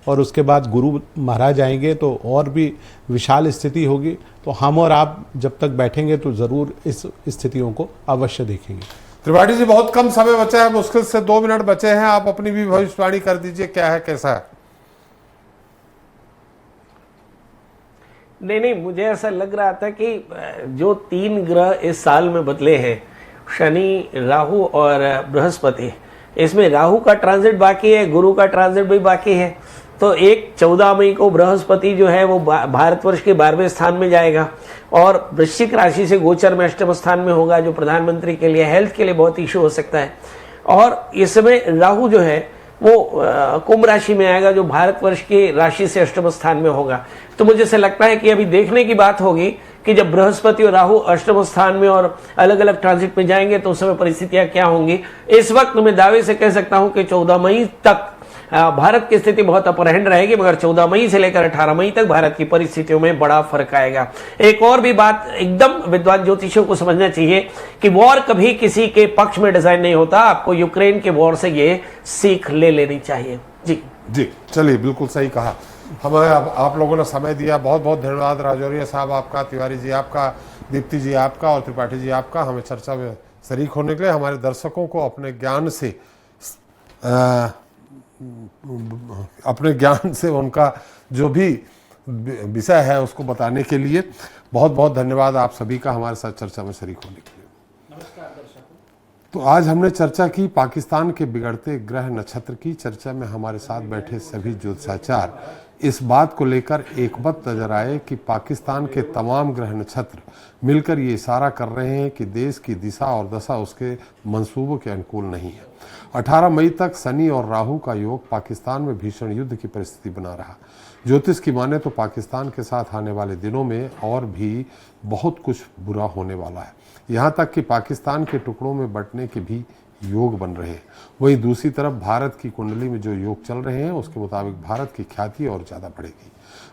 और उसके बाद गुरु महाराज आएंगे तो और भी विशाल स्थिति होगी। तो हम और आप जब तक बैठेंगे तो ज़रूर इस स्थितियों को अवश्य देखेंगे। त्रिपाठी जी, बहुत कम समय बचा है, मुश्किल से 2 मिनट बचे हैं। आप अपनी भी भविष्यवाणी कर दीजिए, क्या है कैसा है? नहीं, मुझे ऐसा लग रहा था कि जो 3 ग्रह इस साल में बदले हैं, शनि, राहु और बृहस्पति, इसमें राहु का ट्रांजिट बाकी है, गुरु का ट्रांजिट भी बाकी है। तो 14 मई को बृहस्पति जो है वो भारतवर्ष के 12वें स्थान में जाएगा और वृश्चिक राशि से गोचर में अष्टम स्थान में होगा, जो प्रधानमंत्री के लिए, हेल्थ के लिए बहुत इशू हो सकता है। और इस समय राहु जो है वो कुंभ राशि में आएगा, जो भारतवर्ष की राशि से अष्टम स्थान में होगा। तो मुझे ऐसा लगता है कि अभी देखने की बात होगी कि जब बृहस्पति और राहु अष्टम स्थान में और अलग अलग ट्रांजिट में जाएंगे तो उस समय परिस्थितियां क्या होंगी। इस वक्त मैं दावे से कह सकता हूं कि 14 मई तक भारत की स्थिति बहुत अपर हैंड रहेगी, मगर 14 मई से लेकर 18 मई तक भारत की परिस्थितियों में बड़ा फर्क आएगा। एक और भी बात एकदम विद्वान ज्योतिषियों को समझना चाहिए कि वॉर कभी किसी के पक्ष में डिजाइन नहीं होता। आपको यूक्रेन के वॉर से ये सीख ले लेनी चाहिए। जी चलिए, बिल्कुल सही कहा। हमें आप लोगों ने समय दिया, बहुत बहुत धन्यवाद। राजौरिया साहब आपका, तिवारी जी आपका, दीप्ति जी आपका और त्रिपाठी जी आपका, हमें चर्चा में शरीक होने के लिए। हमारे दर्शकों को अपने ज्ञान से उनका जो भी विषय है उसको बताने के लिए बहुत बहुत धन्यवाद आप सभी का, हमारे साथ चर्चा में शरीक होने के लिए। नमस्कार दर्शकों। तो आज हमने चर्चा की पाकिस्तान के बिगड़ते ग्रह नक्षत्र की। चर्चा में हमारे साथ बैठे सभी ज्योतिषाचार्य इस बात को लेकर एकमत नजर आए कि पाकिस्तान के तमाम ग्रह नक्षत्र मिलकर ये इशारा कर रहे हैं कि देश की दिशा और दशा उसके मंसूबों के अनुकूल नहीं है। 18 मई तक शनि और राहु का योग पाकिस्तान में भीषण युद्ध की परिस्थिति बना रहा। ज्योतिष की माने तो पाकिस्तान के साथ आने वाले दिनों में और भी बहुत कुछ बुरा होने वाला है। यहाँ तक कि पाकिस्तान के टुकड़ों में बंटने के भी योग बन रहे हैं। वहीं दूसरी तरफ भारत की कुंडली में जो योग चल रहे हैं उसके मुताबिक भारत की ख्याति और ज़्यादा बढ़ेगी।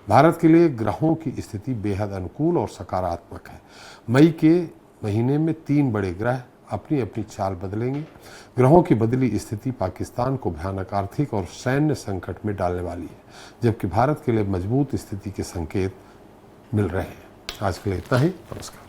भारत के लिए ग्रहों की स्थिति बेहद अनुकूल और सकारात्मक है। मई के महीने में 3 बड़े ग्रह अपनी अपनी चाल बदलेंगे। ग्रहों की बदली स्थिति पाकिस्तान को भयानक आर्थिक और सैन्य संकट में डालने वाली है, जबकि भारत के लिए मजबूत स्थिति के संकेत मिल रहे हैं। आज के लिए इतना ही। नमस्कार।